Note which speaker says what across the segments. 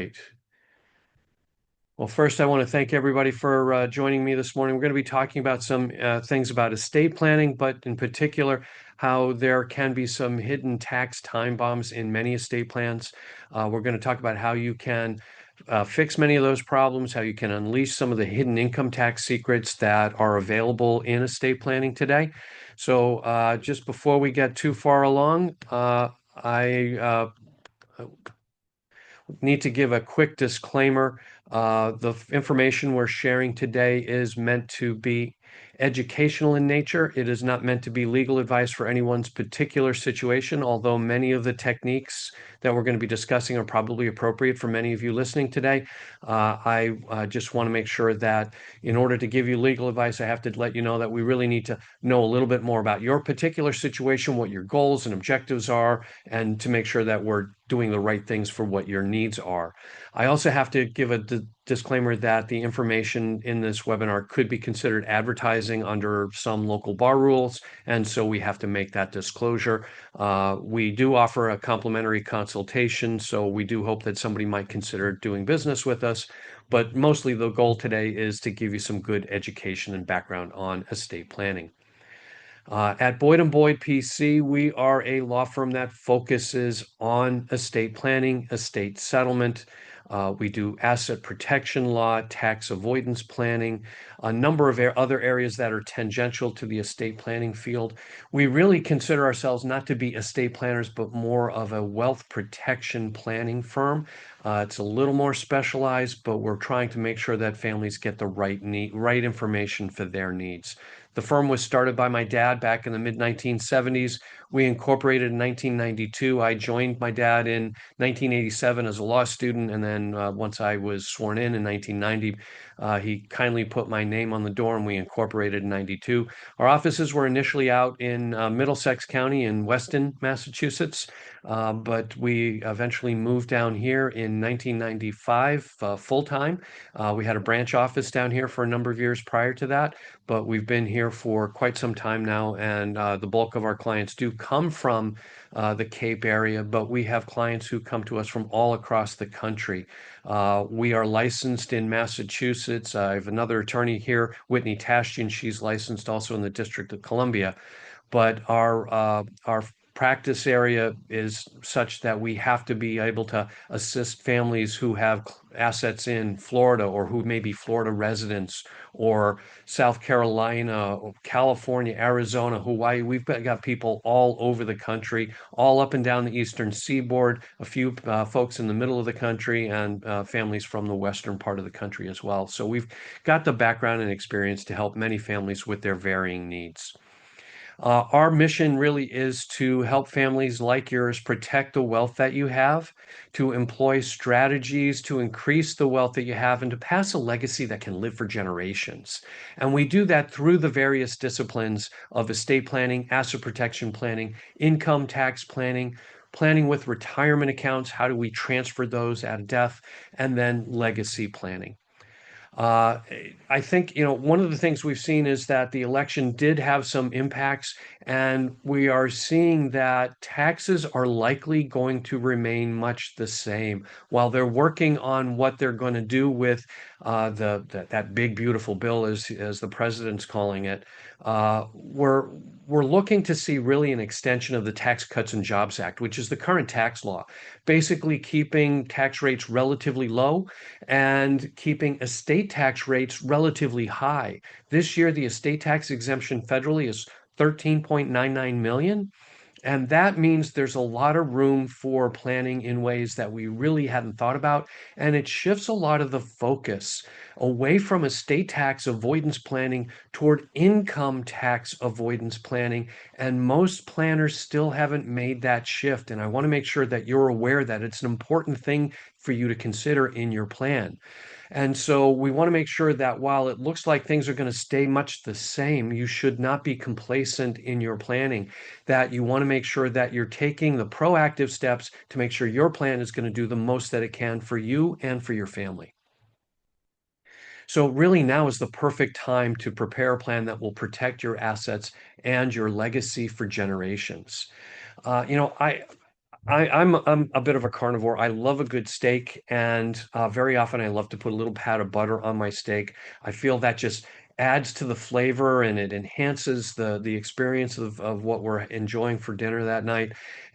Speaker 1: Great. Well, first, I want to thank everybody for joining me this morning. We're going to be talking about some things about estate planning, but in particular, how there can be some hidden tax time bombs in many estate plans. We're going to talk about how you can fix many of those problems, how you can unleash some of the hidden income tax secrets that are available in estate planning today. So, just before we get too far along, I need to give a quick disclaimer. The information we're sharing today is meant to be educational in nature. It is not meant to be legal advice for anyone's particular situation, although many of the techniques that we're going to be discussing are probably appropriate for many of you listening today. I just want to make sure that in order to give you legal advice, I have to let you know that we really need to know a little bit more about your particular situation, what your goals and objectives are, and to make sure that we're doing the right things for what your needs are. I also have to give a disclaimer that the information in this webinar could be considered advertising under some local bar rules, and so we have to make that disclosure. We do offer a complimentary consultation, so we do hope that somebody might consider doing business with us, but mostly the goal today is to give you some good education and background on estate planning. At Boyd & Boyd PC, we are a law firm that focuses on estate planning, estate settlement. We do asset protection law, tax avoidance planning, a number of other areas that are tangential to the estate planning field. We really consider ourselves not to be estate planners, but more of a wealth protection planning firm. It's a little more specialized, but we're trying to make sure that families get the right information for their needs. The firm was started by my dad back in the mid 1970s. We incorporated in 1992. I joined my dad in 1987 as a law student, and then once I was sworn in 1990, he kindly put my name on the door, and we incorporated in 92. Our offices were initially out in Middlesex County in Weston, Massachusetts, but we eventually moved down here in 1995 full time. We had a branch office down here for a number of years prior to that, but we've been here for quite some time now, and the bulk of our clients do come from the Cape area, but we have clients who come to us from all across the country. We are licensed in Massachusetts. I have another attorney here, Whitney Tashjian. She's licensed also in the District of Columbia, but our practice area is such that we have to be able to assist families who have assets in Florida or who may be Florida residents or South Carolina, or California, Arizona, Hawaii. We've got people all over the country, all up and down the eastern seaboard, a few folks in the middle of the country, and families from the western part of the country as well. So we've got the background and experience to help many families with their varying needs. Our mission really is to help families like yours protect the wealth that you have, to employ strategies to increase the wealth that you have, and to pass a legacy that can live for generations. And we do that through the various disciplines of estate planning, asset protection planning, income tax planning, planning with retirement accounts, how do we transfer those at death, and then legacy planning. Uh, I think, one of the things we've seen is that the election did have some impacts, and we are seeing that taxes are likely going to remain much the same. While they're working on what they're going to do with that big beautiful bill, as the president's calling it, we're looking to see really an extension of the Tax Cuts and Jobs Act, which is the current tax law, basically keeping tax rates relatively low and keeping estate tax rates relatively high. This year, the estate tax exemption federally is 13.99 million. And that means there's a lot of room for planning in ways that we really hadn't thought about. And it shifts a lot of the focus away from estate tax avoidance planning toward income tax avoidance planning. And most planners still haven't made that shift. And I want to make sure that you're aware that it's an important thing for you to consider in your plan. And so we want to make sure that while it looks like things are going to stay much the same, you should not be complacent in your planning, that you want to make sure that you're taking the proactive steps to make sure your plan is going to do the most that it can for you and for your family. So really now is the perfect time to prepare a plan that will protect your assets and your legacy for generations. Uh, you know, I I'm a bit of a carnivore. I love a good steak, and very often I love to put a little pat of butter on my steak. I feel that just adds to the flavor and it enhances the experience of what we're enjoying for dinner that night.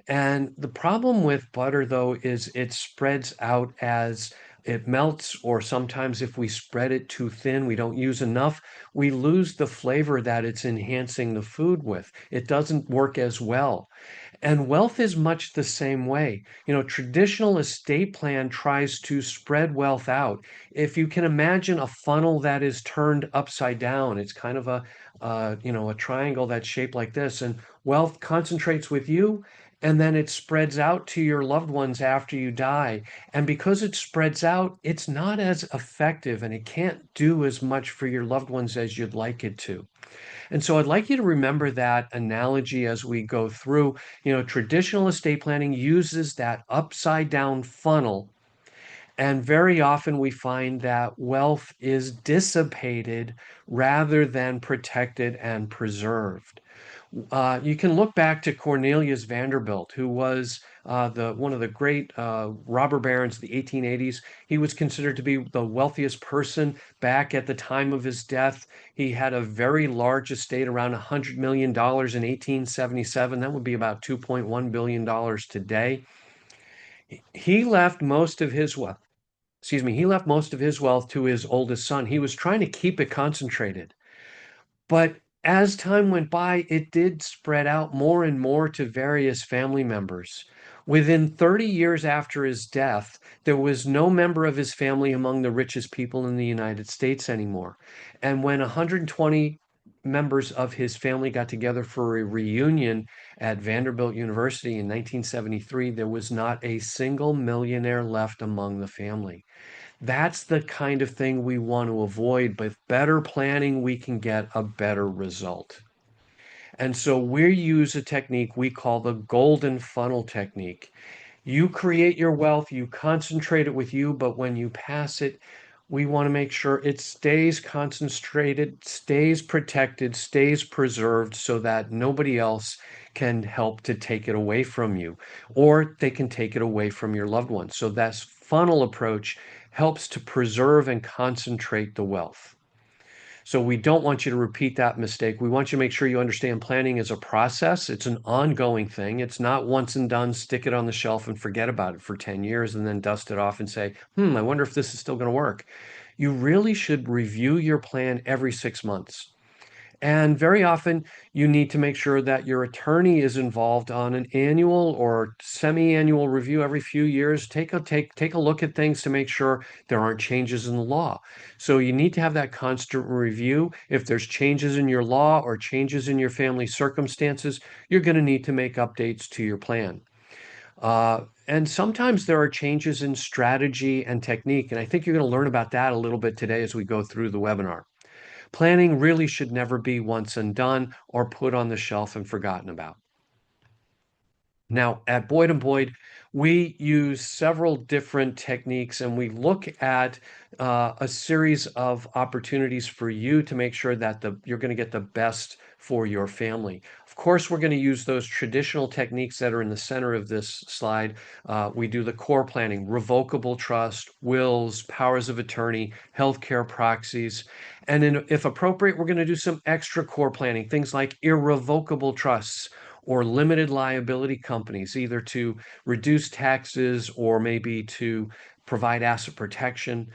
Speaker 1: And the problem with butter, though, is it spreads out as it melts, or sometimes if we spread it too thin, we don't use enough, we lose the flavor that it's enhancing the food with. It doesn't work as well. And wealth is much the same way. Traditional estate plan tries to spread wealth out. If you can imagine a funnel that is turned upside down, it's kind of a triangle that's shaped like this, and wealth concentrates with you, and then it spreads out to your loved ones after you die. And because it spreads out, it's not as effective and it can't do as much for your loved ones as you'd like it to. And so I'd like you to remember that analogy as we go through. Traditional estate planning uses that upside down funnel. And very often we find that wealth is dissipated rather than protected and preserved. You can look back to Cornelius Vanderbilt, who was the one of the great robber barons of the 1880s. He was considered to be the wealthiest person back at the time of his death. He had a very large estate, around $100 million in 1877. That would be about $2.1 billion today. He left most of his wealth. Excuse me, he left most of his wealth to his oldest son. He was trying to keep it concentrated. But as time went by, it did spread out more and more to various family members. Within 30 years after his death, there was no member of his family among the richest people in the United States anymore. And when 120 members of his family got together for a reunion at Vanderbilt University in 1973, there was not a single millionaire left among the family. That's the kind of thing we want to avoid. With better planning, we can get a better result. And so we use a technique we call the golden funnel technique. You create your wealth, you concentrate it with you, but when you pass it, we want to make sure it stays concentrated, stays protected, stays preserved so that nobody else can help to take it away from you, or they can take it away from your loved ones. So that funnel approach helps to preserve and concentrate the wealth. So we don't want you to repeat that mistake. We want you to make sure you understand planning is a process. It's an ongoing thing. It's not once and done, stick it on the shelf and forget about it for 10 years and then dust it off and say, I wonder if this is still going to work. You really should review your plan every 6 months. And very often, you need to make sure that your attorney is involved on an annual or semi-annual review every few years. Take a look at things to make sure there aren't changes in the law. So you need to have that constant review. If there's changes in your law or changes in your family circumstances, you're going to need to make updates to your plan. And sometimes there are changes in strategy and technique, and I think you're going to learn about that a little bit today as we go through the webinar. Planning really should never be once and done or put on the shelf and forgotten about. Now, at Boyd and Boyd, we use several different techniques and we look at a series of opportunities for you to make sure that you're going to get the best for your family. Of course, we're going to use those traditional techniques that are in the center of this slide. We do the core planning, revocable trust, wills, powers of attorney, healthcare proxies. And if appropriate, we're going to do some extra core planning, things like irrevocable trusts or limited liability companies, either to reduce taxes or maybe to provide asset protection.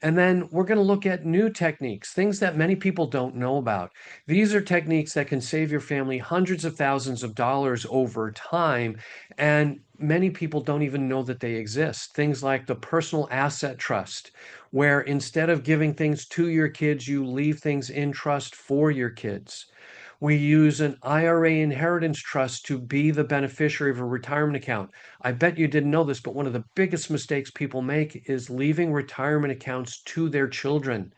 Speaker 1: And then we're going to look at new techniques, things that many people don't know about. These are techniques that can save your family hundreds of thousands of dollars over time, and many people don't even know that they exist. Things like the personal asset trust, where instead of giving things to your kids, you leave things in trust for your kids. We use an IRA inheritance trust to be the beneficiary of a retirement account. I bet you didn't know this, but one of the biggest mistakes people make is leaving retirement accounts to their children.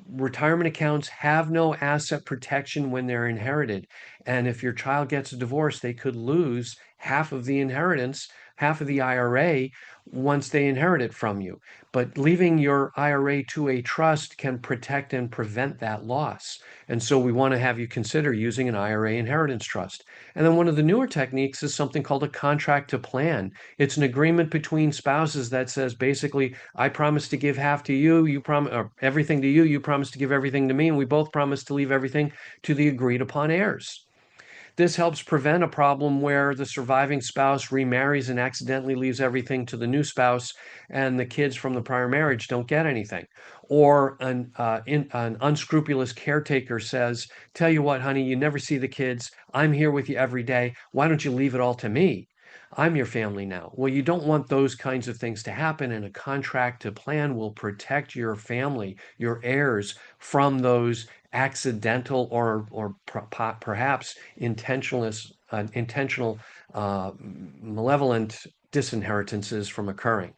Speaker 1: Retirement accounts have no asset protection when they're inherited. And if your child gets a divorce, they could lose half of the inheritance half of the IRA once they inherit it from you. But leaving your IRA to a trust can protect and prevent that loss. And so we want to have you consider using an IRA inheritance trust. And then one of the newer techniques is something called a contract to plan. It's an agreement between spouses that says basically, I promise to give half to you, you promise everything to you, you promise to give everything to me, and we both promise to leave everything to the agreed upon heirs. This helps prevent a problem where the surviving spouse remarries and accidentally leaves everything to the new spouse, and the kids from the prior marriage don't get anything. Or an unscrupulous caretaker says, tell you what, honey, you never see the kids. I'm here with you every day. Why don't you leave it all to me? I'm your family now. Well, you don't want those kinds of things to happen, and a contract to plan will protect your family, your heirs, from those accidental or perhaps intentional malevolent disinheritances from occurring.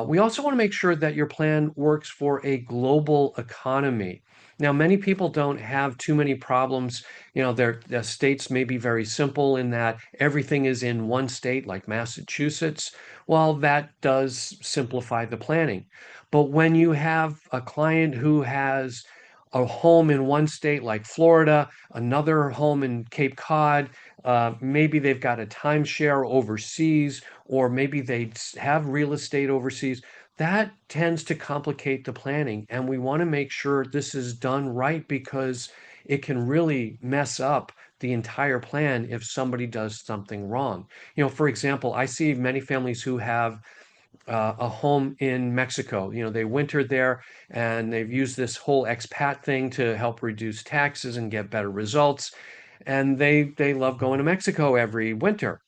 Speaker 1: We also want to make sure that your plan works for a global economy. Now, many people don't have too many problems. You know, their states may be very simple in that everything is in one state, like Massachusetts. Well, that does simplify the planning. But when you have a client who has a home in one state like Florida, another home in Cape Cod, maybe they've got a timeshare overseas, or maybe they have real estate overseas. That tends to complicate the planning, and we want to make sure this is done right because it can really mess up the entire plan if somebody does something wrong. You know, for example, I see many families who have a home in Mexico. You know, they wintered there and they've used this whole expat thing to help reduce taxes and get better results. And they love going to Mexico every winter.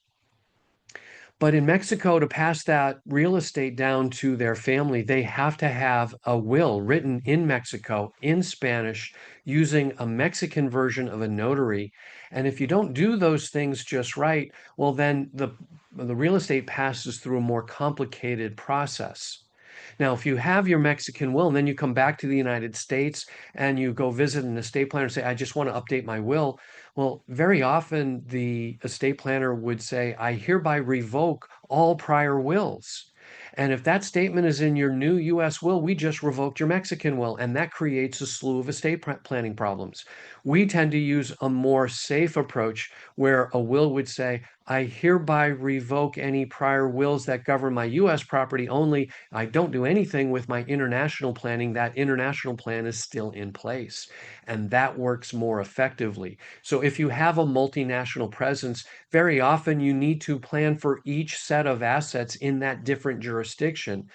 Speaker 1: But in Mexico, to pass that real estate down to their family, they have to have a will written in Mexico in Spanish using a Mexican version of a notary. And if you don't do those things just right, well, then the real estate passes through a more complicated process. Now, if you have your Mexican will and then you come back to the United States and you go visit an estate planner and say, I just want to update my will. Well, very often the estate planner would say, I hereby revoke all prior wills. And if that statement is in your new US will, we just revoked your Mexican will, and that creates a slew of estate planning problems. We tend to use a more safe approach where a will would say, I hereby revoke any prior wills that govern my US property only. I don't do anything with my international planning. That international plan is still in place, and that works more effectively. So if you have a multinational presence, very often you need to plan for each set of assets in that different jurisdiction.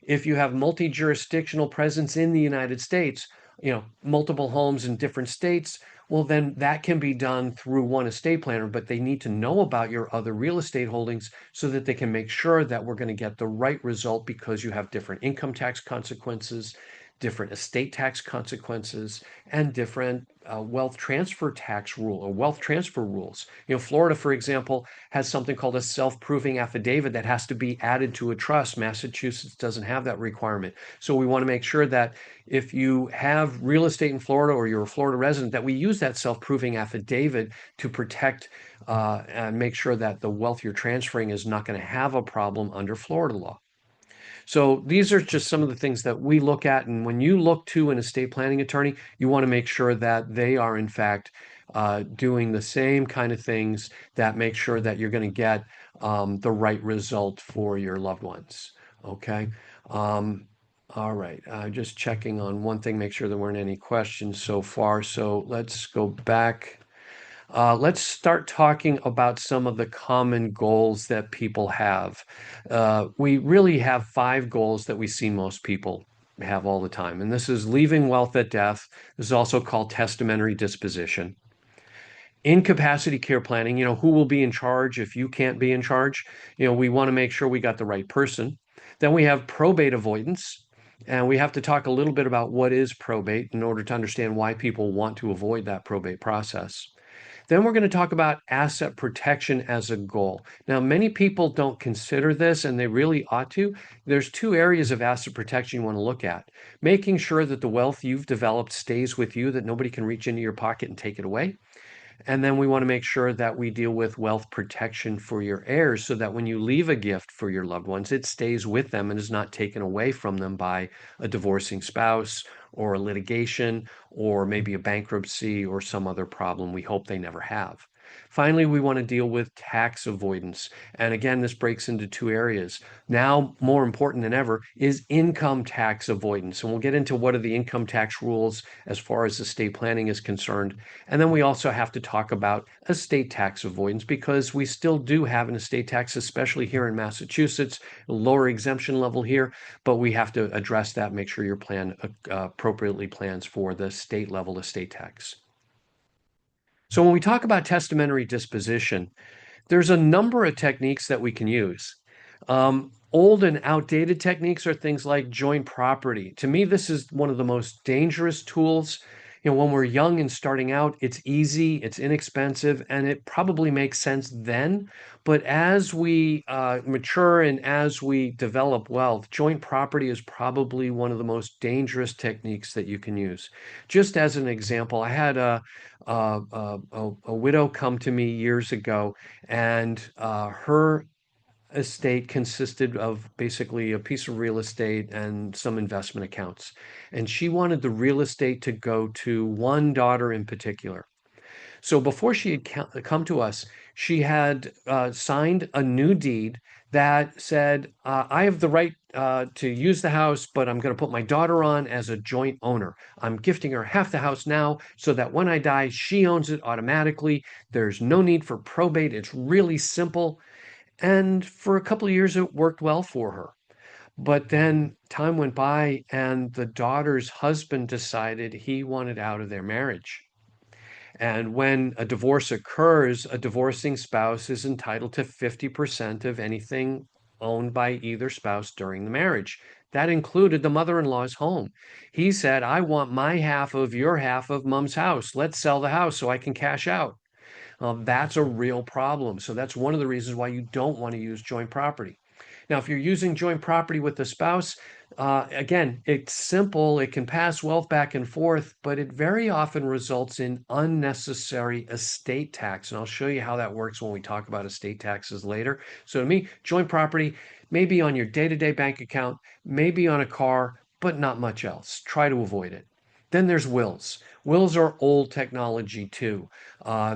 Speaker 1: If you have multi-jurisdictional presence in the United States, you know, multiple homes in different states, well, then that can be done through one estate planner, but they need to know about your other real estate holdings so that they can make sure that we're going to get the right result because you have different income tax consequences, different estate tax consequences, and different wealth transfer tax rule or wealth transfer rules. You know, Florida, for example, has something called a self-proving affidavit that has to be added to a trust. Massachusetts doesn't have that requirement. So we want to make sure that if you have real estate in Florida or you're a Florida resident, that we use that self-proving affidavit to protect and make sure that the wealth you're transferring is not going to have a problem under Florida law. So these are just some of the things that we look at. And when you look to an estate planning attorney, you want to make sure that they are, in fact, doing the same kind of things that make sure that you're going to get the right result for your loved ones. Okay. All right. Just checking on one thing, make sure there weren't any questions so far. So let's go back. Let's start talking about some of the common goals that people have. We really have 5 goals that we see most people have all the time, and this is leaving wealth at death. This is also called testamentary disposition. Incapacity care planning, you know, who will be in charge if you can't be in charge? You know, we want to make sure we got the right person. Then we have probate avoidance. And we have to talk a little bit about what is probate in order to understand why people want to avoid that probate process. Then we're going to talk about asset protection as a goal. Now, many people don't consider this, and they really ought to. There's 2 areas of asset protection you want to look at. Making sure that the wealth you've developed stays with you, that nobody can reach into your pocket and take it away. And then we want to make sure that we deal with wealth protection for your heirs so that when you leave a gift for your loved ones, it stays with them and is not taken away from them by a divorcing spouse or a litigation or maybe a bankruptcy or some other problem we hope they never have. Finally, we want to deal with tax avoidance. And again, this breaks into two areas. Now, more important than ever is income tax avoidance. And we'll get into what are the income tax rules as far as estate planning is concerned. And then we also have to talk about estate tax avoidance because we still do have an estate tax, especially here in Massachusetts, a lower exemption level here, but we have to address that, make sure your plan appropriately plans for the state level estate tax. So when we talk about testamentary disposition, there's a number of techniques that we can use. Old and outdated techniques are things like joint property. To me, this is one of the most dangerous tools. When we're young and starting out, it's easy, it's inexpensive, and it probably makes sense then. But as we mature and as we develop wealth, joint property is probably one of the most dangerous techniques that you can use. Just as an example, I had a widow come to me years ago, and her estate consisted of basically a piece of real estate and some investment accounts. And she wanted the real estate to go to one daughter in particular. So before she had come to us, she had signed a new deed that said, I have the right to use the house, but I'm going to put my daughter on as a joint owner. I'm gifting her half the house now so that when I die, she owns it automatically. There's no need for probate. It's really simple. And for a couple of years, it worked well for her. But then time went by, and the daughter's husband decided he wanted out of their marriage. And when a divorce occurs, a divorcing spouse is entitled to 50% of anything owned by either spouse during the marriage. That included the mother-in-law's home. He said, I want my half of your half of mom's house. Let's sell the house so I can cash out. That's a real problem. So that's one of the reasons why you don't want to use joint property. Now, if you're using joint property with a spouse, again, it's simple. It can pass wealth back and forth, but it very often results in unnecessary estate tax. And I'll show you how that works when we talk about estate taxes later. So to me, joint property may be on your day-to-day bank account, maybe on a car, but not much else. Try to avoid it. Then there's wills. Wills are old technology too.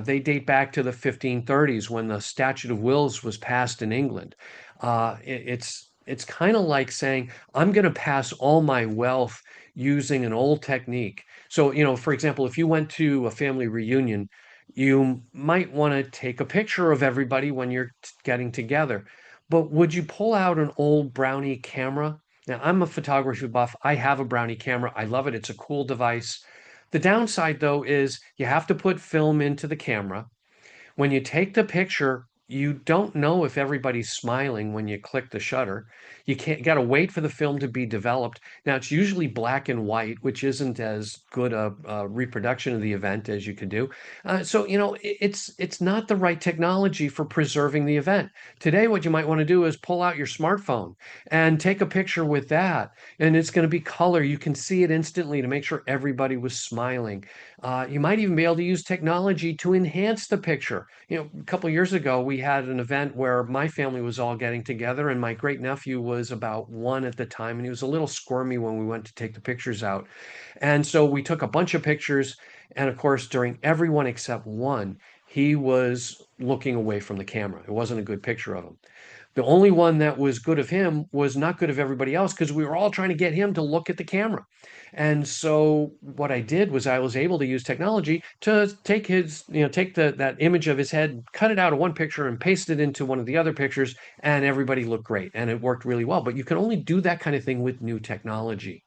Speaker 1: They date back to the 1530s when the statute of wills was passed in England. It's kind of like saying, I'm going to pass all my wealth using an old technique. So, for example, if you went to a family reunion, you might want to take a picture of everybody when you're getting together. But would you pull out an old Brownie camera? Now, I'm a photography buff. I have a Brownie camera. I love it. It's a cool device. The downside, though, is you have to put film into the camera. When you take the picture, you don't know if everybody's smiling when you click the shutter. You can't got to wait for the film to be developed. Now it's usually black and white, which isn't as good a reproduction of the event as you could do. So it's not the right technology for preserving the event. Today, what you might want to do is pull out your smartphone and take a picture with that, and it's going to be color. You can see it instantly to make sure everybody was smiling. You might even be able to use technology to enhance the picture. A couple of years ago, we had an event where my family was all getting together, and my great nephew was about 1 at the time, and he was a little squirmy when we went to take the pictures out. And so we took a bunch of pictures, and of course, during every one except one, he was looking away from the camera. It wasn't a good picture of him. The only one that was good of him was not good of everybody else because we were all trying to get him to look at the camera. And so what I did was I was able to use technology to take that image of his head, cut it out of one picture and paste it into one of the other pictures, and everybody looked great and it worked really well. But you can only do that kind of thing with new technology.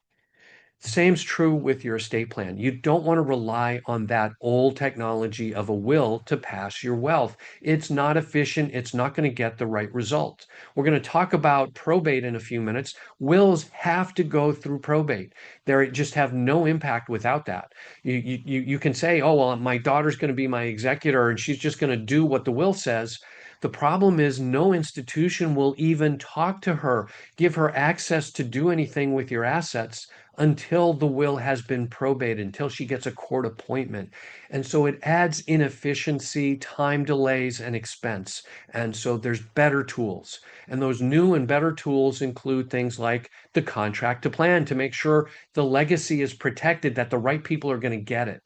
Speaker 1: Same's true with your estate plan. You don't want to rely on that old technology of a will to pass your wealth. It's not efficient. It's not going to get the right result. We're going to talk about probate in a few minutes. Wills have to go through probate. They just have no impact without that. You can say, oh, well, my daughter's going to be my executor and she's just going to do what the will says. The problem is no institution will even talk to her, give her access to do anything with your assets until the will has been probated, until she gets a court appointment. And so it adds inefficiency, time delays, and expense. And so there's better tools. And those new and better tools include things like the contract to plan to make sure the legacy is protected, that the right people are going to get it.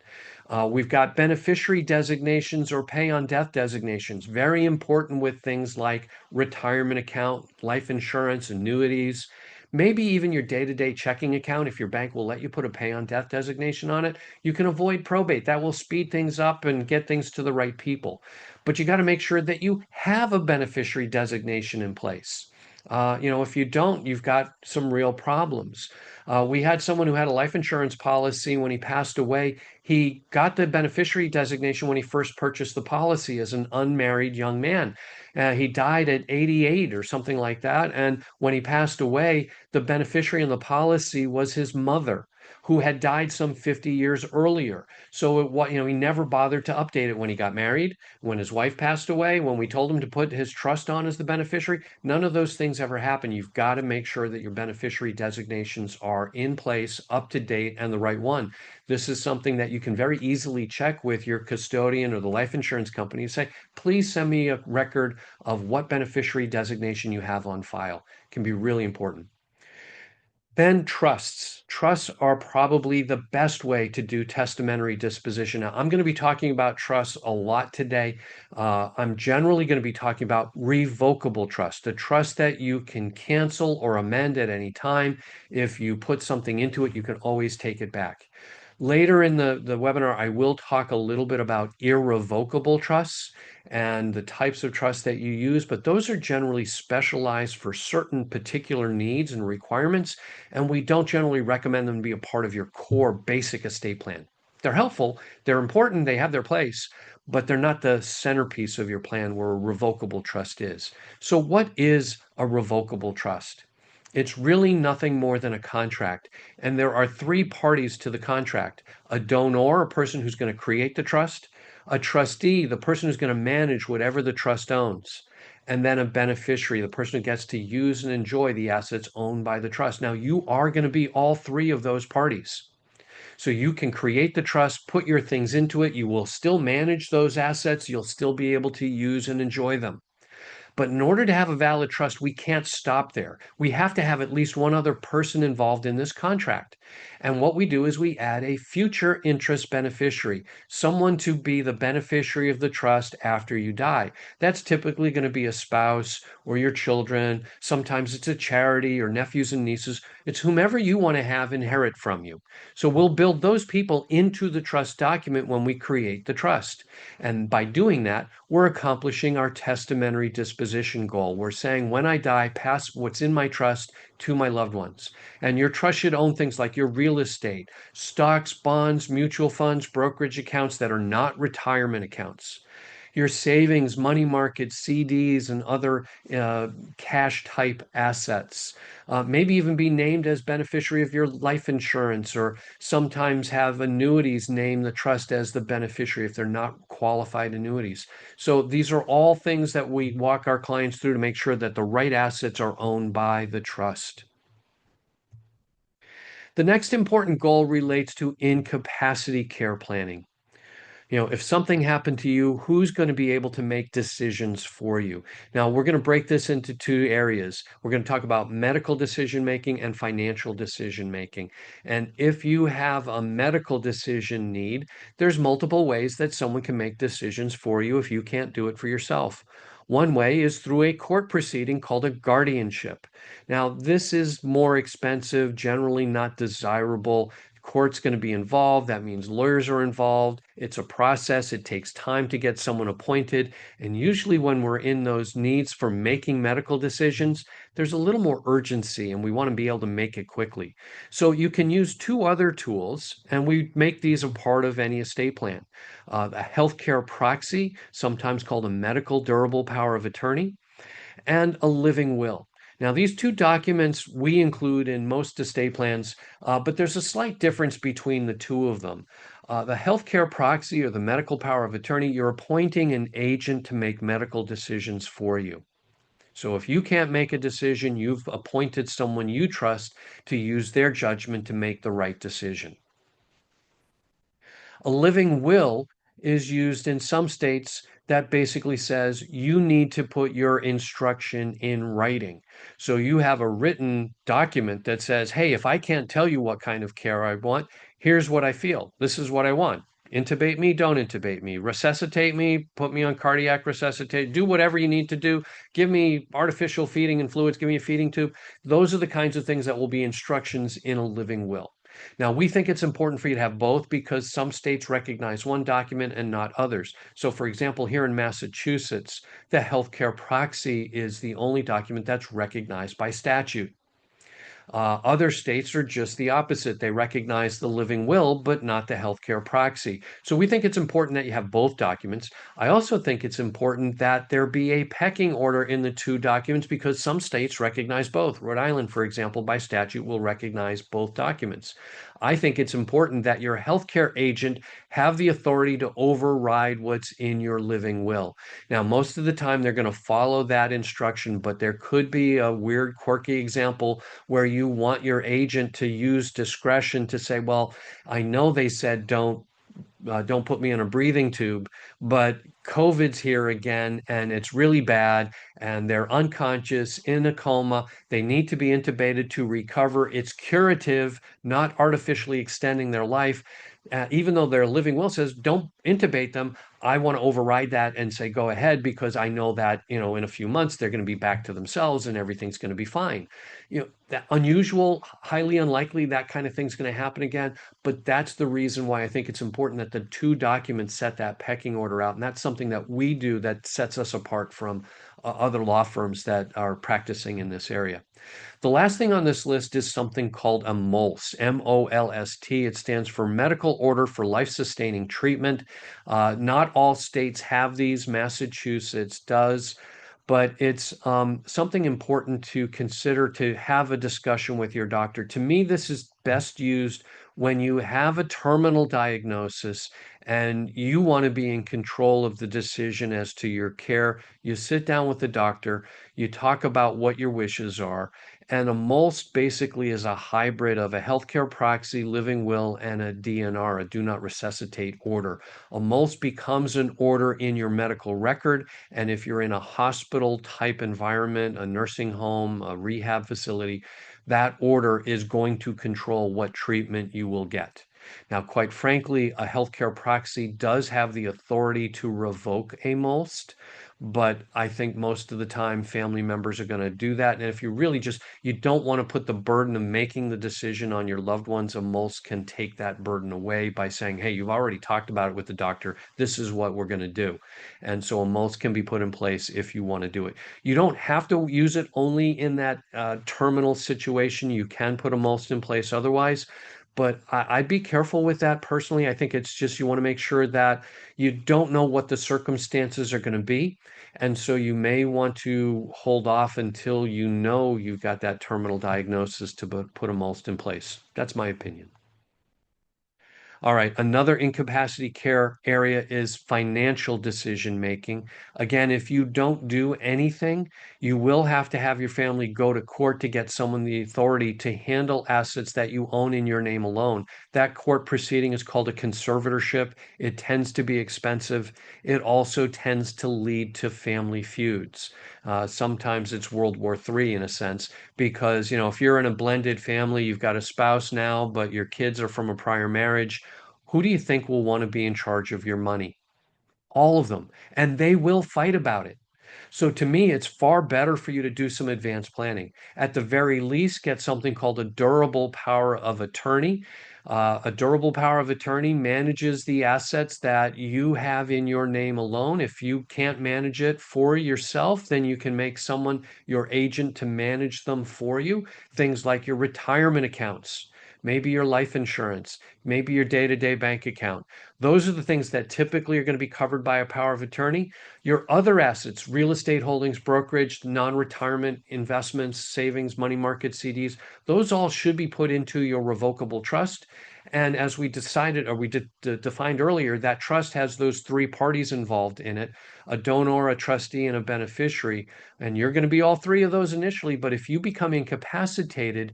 Speaker 1: We've got beneficiary designations or pay on death designations, very important with things like retirement account, life insurance, annuities, maybe even your day-to-day checking account. If your bank will let you put a pay on death designation on it, you can avoid probate. That will speed things up and get things to the right people. But you got to make sure that you have a beneficiary designation in place. If you don't, you've got some real problems. We had someone who had a life insurance policy when he passed away. He got the beneficiary designation when he first purchased the policy as an unmarried young man. He died at 88 or something like that. And when he passed away, the beneficiary in the policy was his mother, who had died some 50 years earlier. So he never bothered to update it when he got married, when his wife passed away, when we told him to put his trust on as the beneficiary. None of those things ever happen. You've got to make sure that your beneficiary designations are in place, up to date, and the right one. This is something that you can very easily check with your custodian or the life insurance company and say, please send me a record of what beneficiary designation you have on file. It can be really important. Then trusts. Trusts are probably the best way to do testamentary disposition. Now, I'm going to be talking about trusts a lot today. I'm generally going to be talking about revocable trust, a trust that you can cancel or amend at any time. If you put something into it, you can always take it back. Later in the webinar, I will talk a little bit about irrevocable trusts and the types of trusts that you use, but those are generally specialized for certain particular needs and requirements, and we don't generally recommend them to be a part of your core basic estate plan. They're helpful, they're important, they have their place, but they're not the centerpiece of your plan where a revocable trust is. So what is a revocable trust? It's really nothing more than a contract. And there are three parties to the contract: a donor, a person who's going to create the trust; a trustee, the person who's going to manage whatever the trust owns; and then a beneficiary, the person who gets to use and enjoy the assets owned by the trust. Now, you are going to be all three of those parties. So you can create the trust, put your things into it. You will still manage those assets. You'll still be able to use and enjoy them. But in order to have a valid trust, we can't stop there. We have to have at least one other person involved in this contract. And what we do is we add a future interest beneficiary, someone to be the beneficiary of the trust after you die. That's typically going to be a spouse or your children. Sometimes it's a charity or nephews and nieces. It's whomever you want to have inherit from you. So we'll build those people into the trust document when we create the trust. And by doing that, we're accomplishing our testamentary disposition goal. We're saying, when I die, pass what's in my trust to my loved ones. And your trust should own things like your real estate, stocks, bonds, mutual funds, brokerage accounts that are not retirement accounts, your savings, money markets, CDs, and other cash type assets. Maybe even be named as beneficiary of your life insurance, or sometimes have annuities name the trust as the beneficiary if they're not qualified annuities. So these are all things that we walk our clients through to make sure that the right assets are owned by the trust. The next important goal relates to incapacity care planning. If something happened to you, who's going to be able to make decisions for you? Now, we're going to break this into two areas. We're going to talk about medical decision making and financial decision making. And if you have a medical decision need, there's multiple ways that someone can make decisions for you if you can't do it for yourself. One way is through a court proceeding called a guardianship. Now, this is more expensive, generally not desirable. Court's going to be involved. That means lawyers are involved. It's a process. It takes time to get someone appointed. And usually when we're in those needs for making medical decisions, there's a little more urgency and we want to be able to make it quickly. So you can use two other tools, and we make these a part of any estate plan. A healthcare proxy, sometimes called a medical durable power of attorney, and a living will. Now, these two documents we include in most estate plans, but there's a slight difference between the two of them. The healthcare proxy, or the medical power of attorney, you're appointing an agent to make medical decisions for you. So if you can't make a decision, you've appointed someone you trust to use their judgment to make the right decision. A living will is used in some states that basically says you need to put your instruction in writing. So you have a written document that says, hey, if I can't tell you what kind of care I want, here's what I feel. This is what I want. Intubate me, don't intubate me. Resuscitate me, put me on cardiac resuscitate, do whatever you need to do. Give me artificial feeding and fluids, give me a feeding tube. Those are the kinds of things that will be instructions in a living will. Now, we think it's important for you to have both because some states recognize one document and not others. So, for example, here in Massachusetts, the healthcare proxy is the only document that's recognized by statute. Other states are just the opposite. They recognize the living will, but not the healthcare proxy. So we think it's important that you have both documents. I also think it's important that there be a pecking order in the two documents because some states recognize both. Rhode Island, for example, by statute will recognize both documents. I think it's important that your healthcare agent have the authority to override what's in your living will. Now, most of the time they're going to follow that instruction, but there could be a weird, quirky example where you want your agent to use discretion to say, well, I know they said don't put me in a breathing tube, but COVID's here again and it's really bad and they're unconscious in a coma. They need to be intubated to recover. It's curative, not artificially extending their life. Even though their living will says don't intubate them, I want to override that and say go ahead because I know that, in a few months they're going to be back to themselves and everything's going to be fine. That unusual, highly unlikely that kind of thing's going to happen again, but that's the reason why I think it's important that the two documents set that pecking order out. And that's something that we do that sets us apart from other law firms that are practicing in this area. The last thing on this list is something called a MOLST, MOLST. It stands for Medical Order for Life-Sustaining Treatment. Not all states have these. Massachusetts does. But it's something important to consider to have a discussion with your doctor. To me, this is best used when you have a terminal diagnosis and you want to be in control of the decision as to your care. You sit down with the doctor, you talk about what your wishes are, and a MOLST basically is a hybrid of a healthcare proxy, living will, and a DNR, a do not resuscitate order. A MOLST becomes an order in your medical record, and if you're in a hospital type environment, a nursing home, a rehab facility, that order is going to control what treatment you will get. Now, quite frankly, a healthcare proxy does have the authority to revoke a MOLST, but I think most of the time family members are going to do that. And if you really you don't want to put the burden of making the decision on your loved ones, a MOLST can take that burden away by saying, hey, you've already talked about it with the doctor. This is what we're going to do. And so a MOLST can be put in place if you want to do it. You don't have to use it only in that terminal situation. You can put a MOLST in place otherwise. But I'd be careful with that personally. I think it's just you want to make sure that you don't know what the circumstances are going to be. And so you may want to hold off until you know you've got that terminal diagnosis to put a MOLST in place. That's my opinion. All right, another incapacity care area is financial decision making. Again, if you don't do anything, you will have to have your family go to court to get someone the authority to handle assets that you own in your name alone. That court proceeding is called a conservatorship. It tends to be expensive. It also tends to lead to family feuds. Sometimes it's World War III in a sense, because if you're in a blended family, you've got a spouse now, but your kids are from a prior marriage, who do you think will want to be in charge of your money? All of them. And they will fight about it. So to me, it's far better for you to do some advanced planning. At the very least, get something called a durable power of attorney. A durable power of attorney manages the assets that you have in your name alone. If you can't manage it for yourself, then you can make someone your agent to manage them for you. Things like your retirement accounts, maybe your life insurance, maybe your day-to-day bank account. Those are the things that typically are going to be covered by a power of attorney. Your other assets, real estate holdings, brokerage, non-retirement investments, savings, money market CDs, those all should be put into your revocable trust. And as we decided, or we defined earlier, that trust has those three parties involved in it, a donor, a trustee, and a beneficiary. And you're going to be all three of those initially, but if you become incapacitated,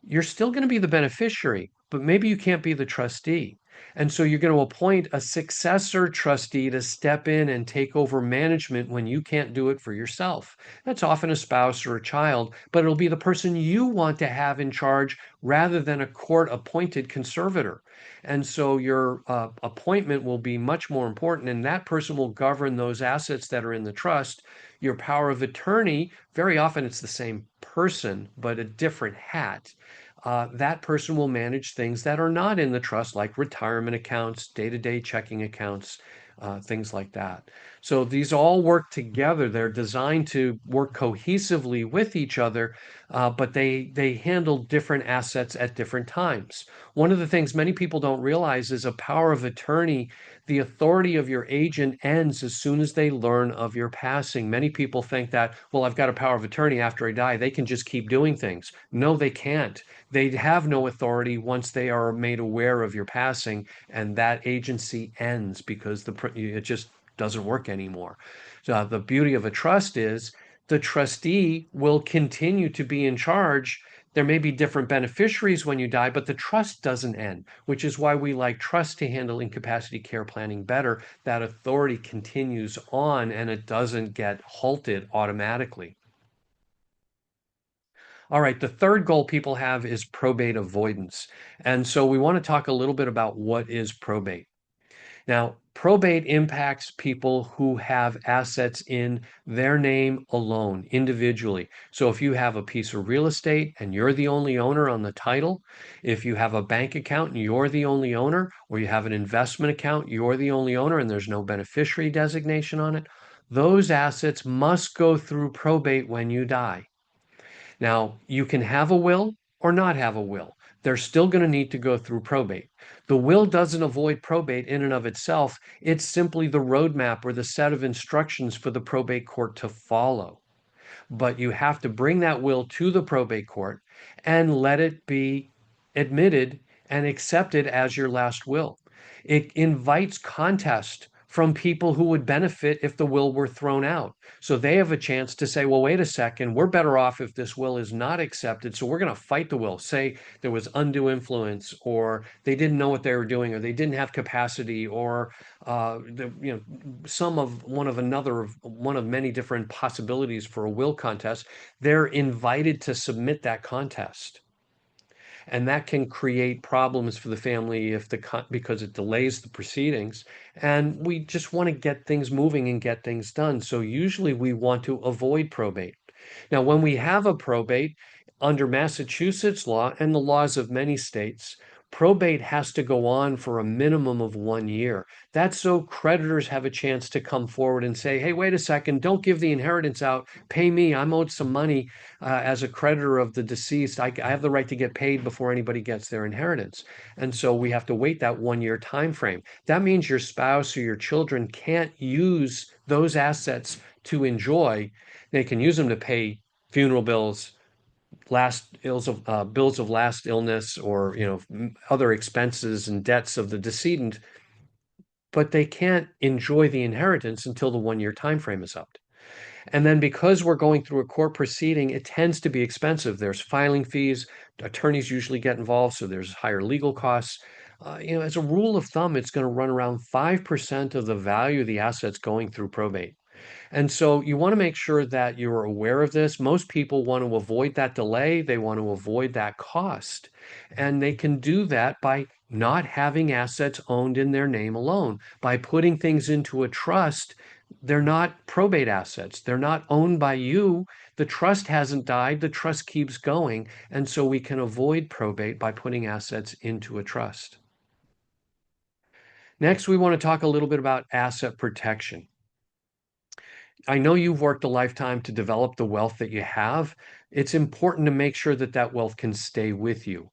Speaker 1: you're still going to be the beneficiary, but maybe you can't be the trustee. And so you're going to appoint a successor trustee to step in and take over management when you can't do it for yourself. That's often a spouse or a child, but it'll be the person you want to have in charge rather than a court appointed conservator. And so your appointment will be much more important, and that person will govern those assets that are in the trust. Your power of attorney, very often it's the same person, but a different hat. That person will manage things that are not in the trust, like retirement accounts, day-to-day checking accounts, things like that. So these all work together. They're designed to work cohesively with each other, but they handle different assets at different times. One of the things many people don't realize is a power of attorney. The authority of your agent ends as soon as they learn of your passing. Many people think that, well, I've got a power of attorney after I die. They can just keep doing things. No, they can't. They have no authority once they are made aware of your passing, and that agency ends because it just doesn't work anymore. So the beauty of a trust is the trustee will continue to be in charge. There may be different beneficiaries when you die, but the trust doesn't end, which is why we like trust to handle incapacity care planning better. That authority continues on and it doesn't get halted automatically. All right, the third goal people have is probate avoidance. And so we want to talk a little bit about what is probate. Now, probate impacts people who have assets in their name alone, individually. So if you have a piece of real estate and you're the only owner on the title, if you have a bank account and you're the only owner, or you have an investment account, you're the only owner and there's no beneficiary designation on it, those assets must go through probate when you die. Now, you can have a will or not have a will. They're still going to need to go through probate. The will doesn't avoid probate in and of itself. It's simply the roadmap or the set of instructions for the probate court to follow. But you have to bring that will to the probate court and let it be admitted and accepted as your last will. It invites contest from people who would benefit if the will were thrown out. So they have a chance to say, well, wait a second, we're better off if this will is not accepted. So we're going to fight the will. Say there was undue influence, or they didn't know what they were doing, or they didn't have capacity, or some of one of many different possibilities for a will contest. They're invited to submit that contest. And that can create problems for the family if because it delays the proceedings. And we just want to get things moving and get things done. So usually we want to avoid probate. Now, when we have a probate under Massachusetts law and the laws of many states, probate has to go on for a minimum of 1 year. That's so creditors have a chance to come forward and say, hey, wait a second, don't give the inheritance out. Pay me. I'm owed some money as a creditor of the deceased. I have the right to get paid before anybody gets their inheritance. And so we have to wait that 1 year time frame. That means your spouse or your children can't use those assets to enjoy. They can use them to pay funeral bills, bills of last illness, or other expenses and debts of the decedent, but they can't enjoy the inheritance until the 1 year time frame is up. And then because we're going through a court proceeding, it tends to be expensive. There's filing fees, attorneys usually get involved, so there's higher legal costs. As a rule of thumb, it's going to run around 5% of the value of the assets going through probate. And so you want to make sure that you're aware of this. Most people want to avoid that delay. They want to avoid that cost. And they can do that by not having assets owned in their name alone. By putting things into a trust, they're not probate assets. They're not owned by you. The trust hasn't died. The trust keeps going. And so we can avoid probate by putting assets into a trust. Next, we want to talk a little bit about asset protection. I know you've worked a lifetime to develop the wealth that you have. It's important to make sure that that wealth can stay with you.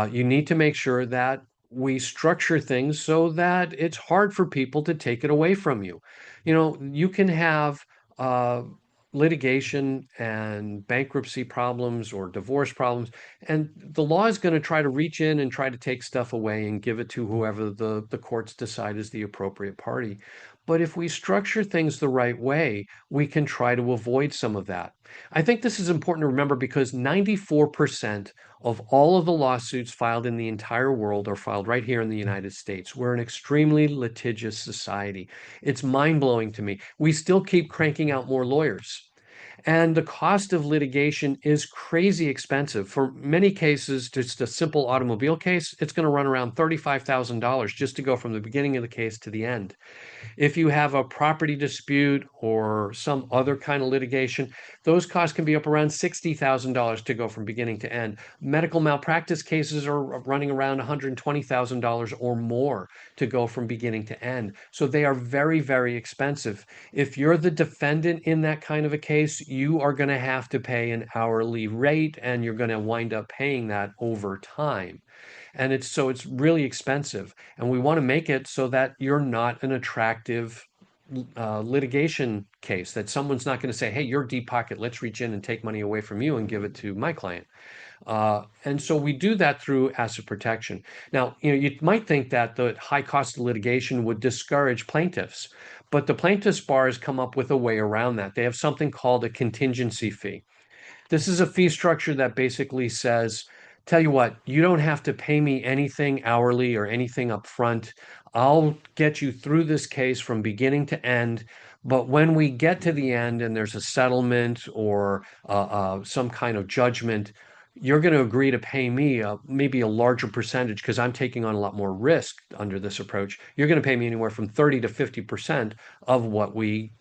Speaker 1: You need to make sure that we structure things so that it's hard for people to take it away from you. You can have litigation and bankruptcy problems or divorce problems, and the law is going to try to reach in and try to take stuff away and give it to whoever the courts decide is the appropriate party. But if we structure things the right way, we can try to avoid some of that. I think this is important to remember because 94% of all of the lawsuits filed in the entire world are filed right here in the United States. We're an extremely litigious society. It's mind-blowing to me. We still keep cranking out more lawyers. And the cost of litigation is crazy expensive. For many cases, just a simple automobile case, it's going to run around $35,000 just to go from the beginning of the case to the end. If you have a property dispute or some other kind of litigation, those costs can be up around $60,000 to go from beginning to end. Medical malpractice cases are running around $120,000 or more to go from beginning to end. So they are very, very expensive. If you're the defendant in that kind of a case, you are going to have to pay an hourly rate and you're going to wind up paying that over time. And it's really expensive. And we want to make it so that you're not an attractive litigation case, that someone's not going to say, hey, you're deep pocket, let's reach in and take money away from you and give it to my client. And so we do that through asset protection. Now, you might think that the high cost of litigation would discourage plaintiffs, but the plaintiffs bar has come up with a way around that. They have something called a contingency fee. This is a fee structure that basically says, tell you what, you don't have to pay me anything hourly or anything up front. I'll get you through this case from beginning to end. But when we get to the end and there's a settlement or some kind of judgment, you're going to agree to pay me maybe a larger percentage because I'm taking on a lot more risk under this approach. You're going to pay me anywhere from 30 to 50% of what we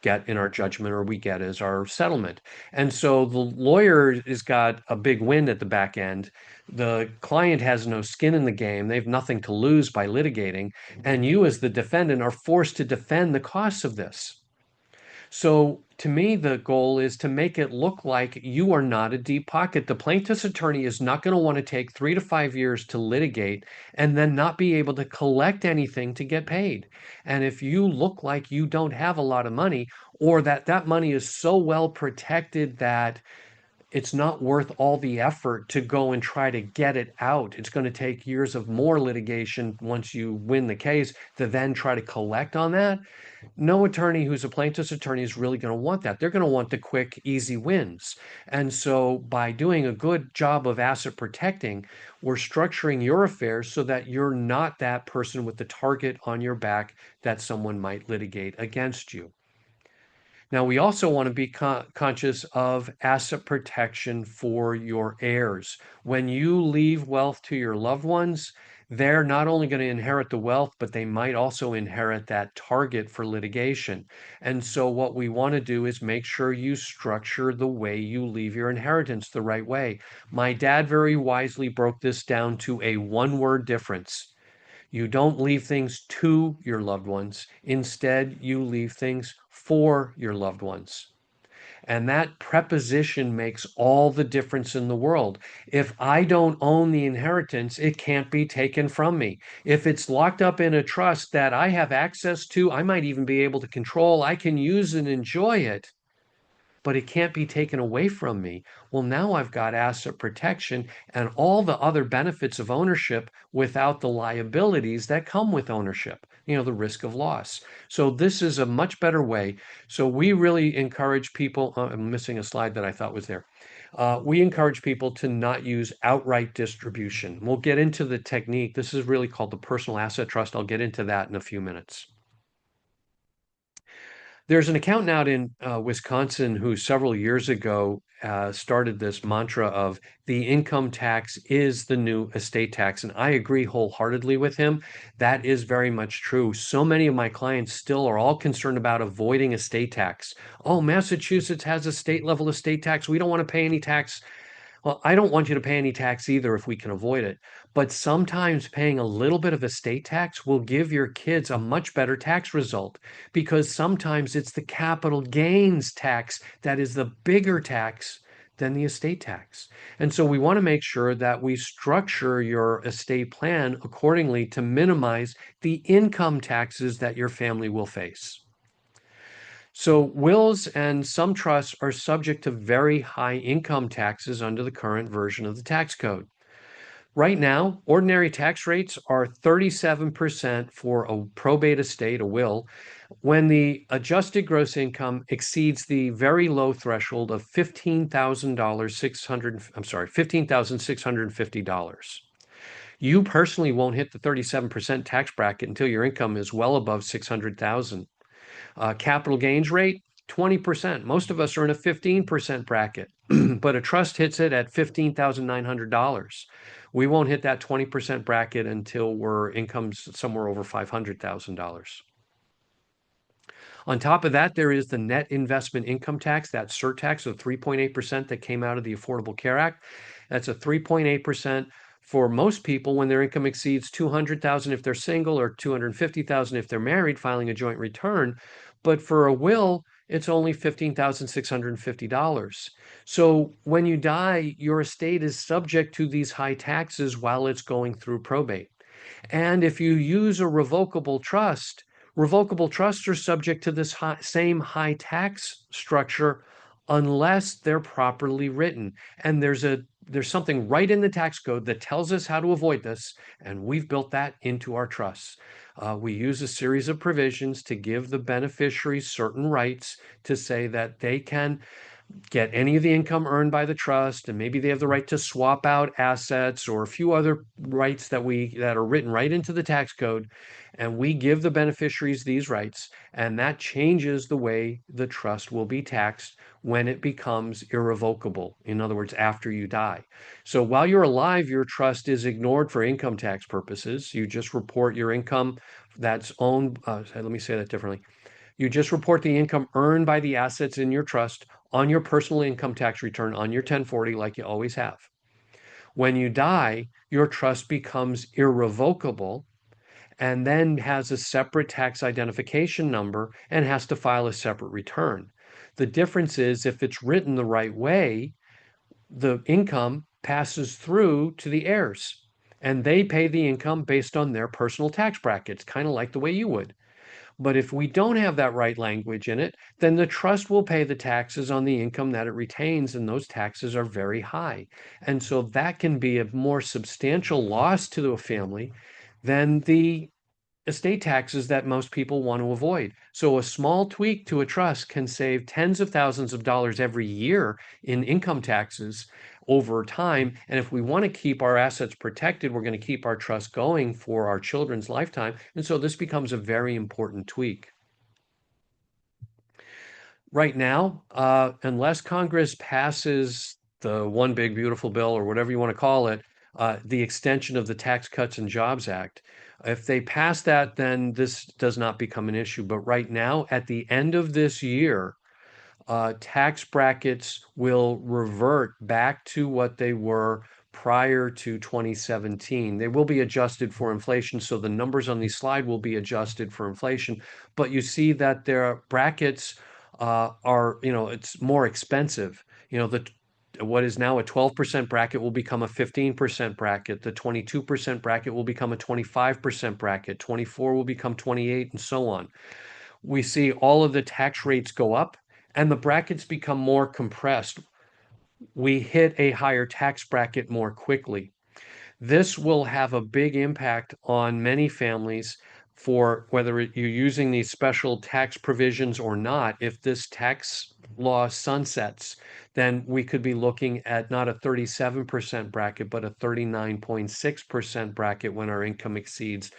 Speaker 1: get in our judgment or we get as our settlement. And so the lawyer has got a big win at the back end. The client has no skin in the game. They have nothing to lose by litigating. And you, as the defendant, are forced to defend the costs of this. So to me, the goal is to make it look like you are not a deep pocket. The plaintiff's attorney is not going to want to take 3 to 5 years to litigate and then not be able to collect anything to get paid. And if you look like you don't have a lot of money, or that that money is so well protected that it's not worth all the effort to go and try to get it out. It's going to take years of more litigation once you win the case to then try to collect on that. No attorney who's a plaintiff's attorney is really going to want that. They're going to want the quick, easy wins. And so by doing a good job of asset protecting, we're structuring your affairs so that you're not that person with the target on your back that someone might litigate against you. Now, we also want to be conscious of asset protection for your heirs. When you leave wealth to your loved ones, they're not only going to inherit the wealth, but they might also inherit that target for litigation. And so, what we want to do is make sure you structure the way you leave your inheritance the right way. My dad very wisely broke this down to a one-word difference. You don't leave things to your loved ones. Instead, you leave things for your loved ones. And that preposition makes all the difference in the world. If I don't own the inheritance, it can't be taken from me. If it's locked up in a trust that I have access to, I might even be able to control, I can use and enjoy it, but it can't be taken away from me. Well, now I've got asset protection and all the other benefits of ownership without the liabilities that come with ownership, the risk of loss. So this is a much better way. So we really encourage people, I'm missing a slide that I thought was there. We encourage people to not use outright distribution. We'll get into the technique. This is really called the personal asset trust. I'll get into that in a few minutes. There's an accountant out in Wisconsin who several years ago started this mantra of the income tax is the new estate tax. And I agree wholeheartedly with him. That is very much true. So many of my clients still are all concerned about avoiding estate tax. Oh, Massachusetts has a state level estate tax. We don't want to pay any tax. Well, I don't want you to pay any tax either if we can avoid it. But sometimes paying a little bit of estate tax will give your kids a much better tax result because sometimes it's the capital gains tax that is the bigger tax than the estate tax. And so we want to make sure that we structure your estate plan accordingly to minimize the income taxes that your family will face. So wills and some trusts are subject to very high income taxes under the current version of the tax code. Right now, ordinary tax rates are 37% for a probate estate, a will, when the adjusted gross income exceeds the very low threshold of $15,650. You personally won't hit the 37% tax bracket until your income is well above 600,000. Capital gains rate, 20%. Most of us are in a 15% bracket, but a trust hits it at $15,900. We won't hit that 20% bracket until we're income's somewhere over $500,000. On top of that, there is the net investment income tax, that surtax of 3.8% that came out of the Affordable Care Act. That's a 3.8% for most people when their income exceeds 200,000 if they're single, or 250,000 if they're married, filing a joint return. But for a will, it's only $15,650. So when you die, your estate is subject to these high taxes while it's going through probate. And if you use a revocable trusts are subject to this same high tax structure unless they're properly written. And there's something right in the tax code that tells us how to avoid this, and we've built that into our trusts. We use a series of provisions to give the beneficiaries certain rights to say that they can get any of the income earned by the trust, and maybe they have the right to swap out assets or a few other rights that are written right into the tax code. And we give the beneficiaries these rights, and that changes the way the trust will be taxed when it becomes irrevocable. In other words, after you die. So while you're alive, your trust is ignored for income tax purposes. You just report your income that's owned. Let me say that differently. You just report the income earned by the assets in your trust on your personal income tax return on your 1040, like you always have. When you die, your trust becomes irrevocable and then has a separate tax identification number and has to file a separate return. The difference is, if it's written the right way, the income passes through to the heirs, and they pay the income based on their personal tax brackets, kind of like the way you would. But if we don't have that right language in it, then the trust will pay the taxes on the income that it retains, and those taxes are very high. And so that can be a more substantial loss to the family than the estate taxes that most people want to avoid. So a small tweak to a trust can save tens of thousands of dollars every year in income taxes over time. And if we want to keep our assets protected, we're going to keep our trust going for our children's lifetime. And so this becomes a very important tweak. Right now, unless Congress passes the One Big Beautiful Bill, or whatever you want to call it, the extension of the Tax Cuts and Jobs Act, if they pass that, then this does not become an issue. But right now, at the end of this year, tax brackets will revert back to what they were prior to 2017. They will be adjusted for inflation, so the numbers on the slide will be adjusted for inflation. But you see that their brackets are, it's more expensive. What is now a 12% bracket will become a 15% bracket. The 22% bracket will become a 25% bracket. 24 will become 28, and so on. We see all of the tax rates go up and the brackets become more compressed. We hit a higher tax bracket more quickly. This will have a big impact on many families for whether you're using these special tax provisions or not. If this tax law sunsets, then we could be looking at not a 37% bracket, but a 39.6% bracket when our income exceeds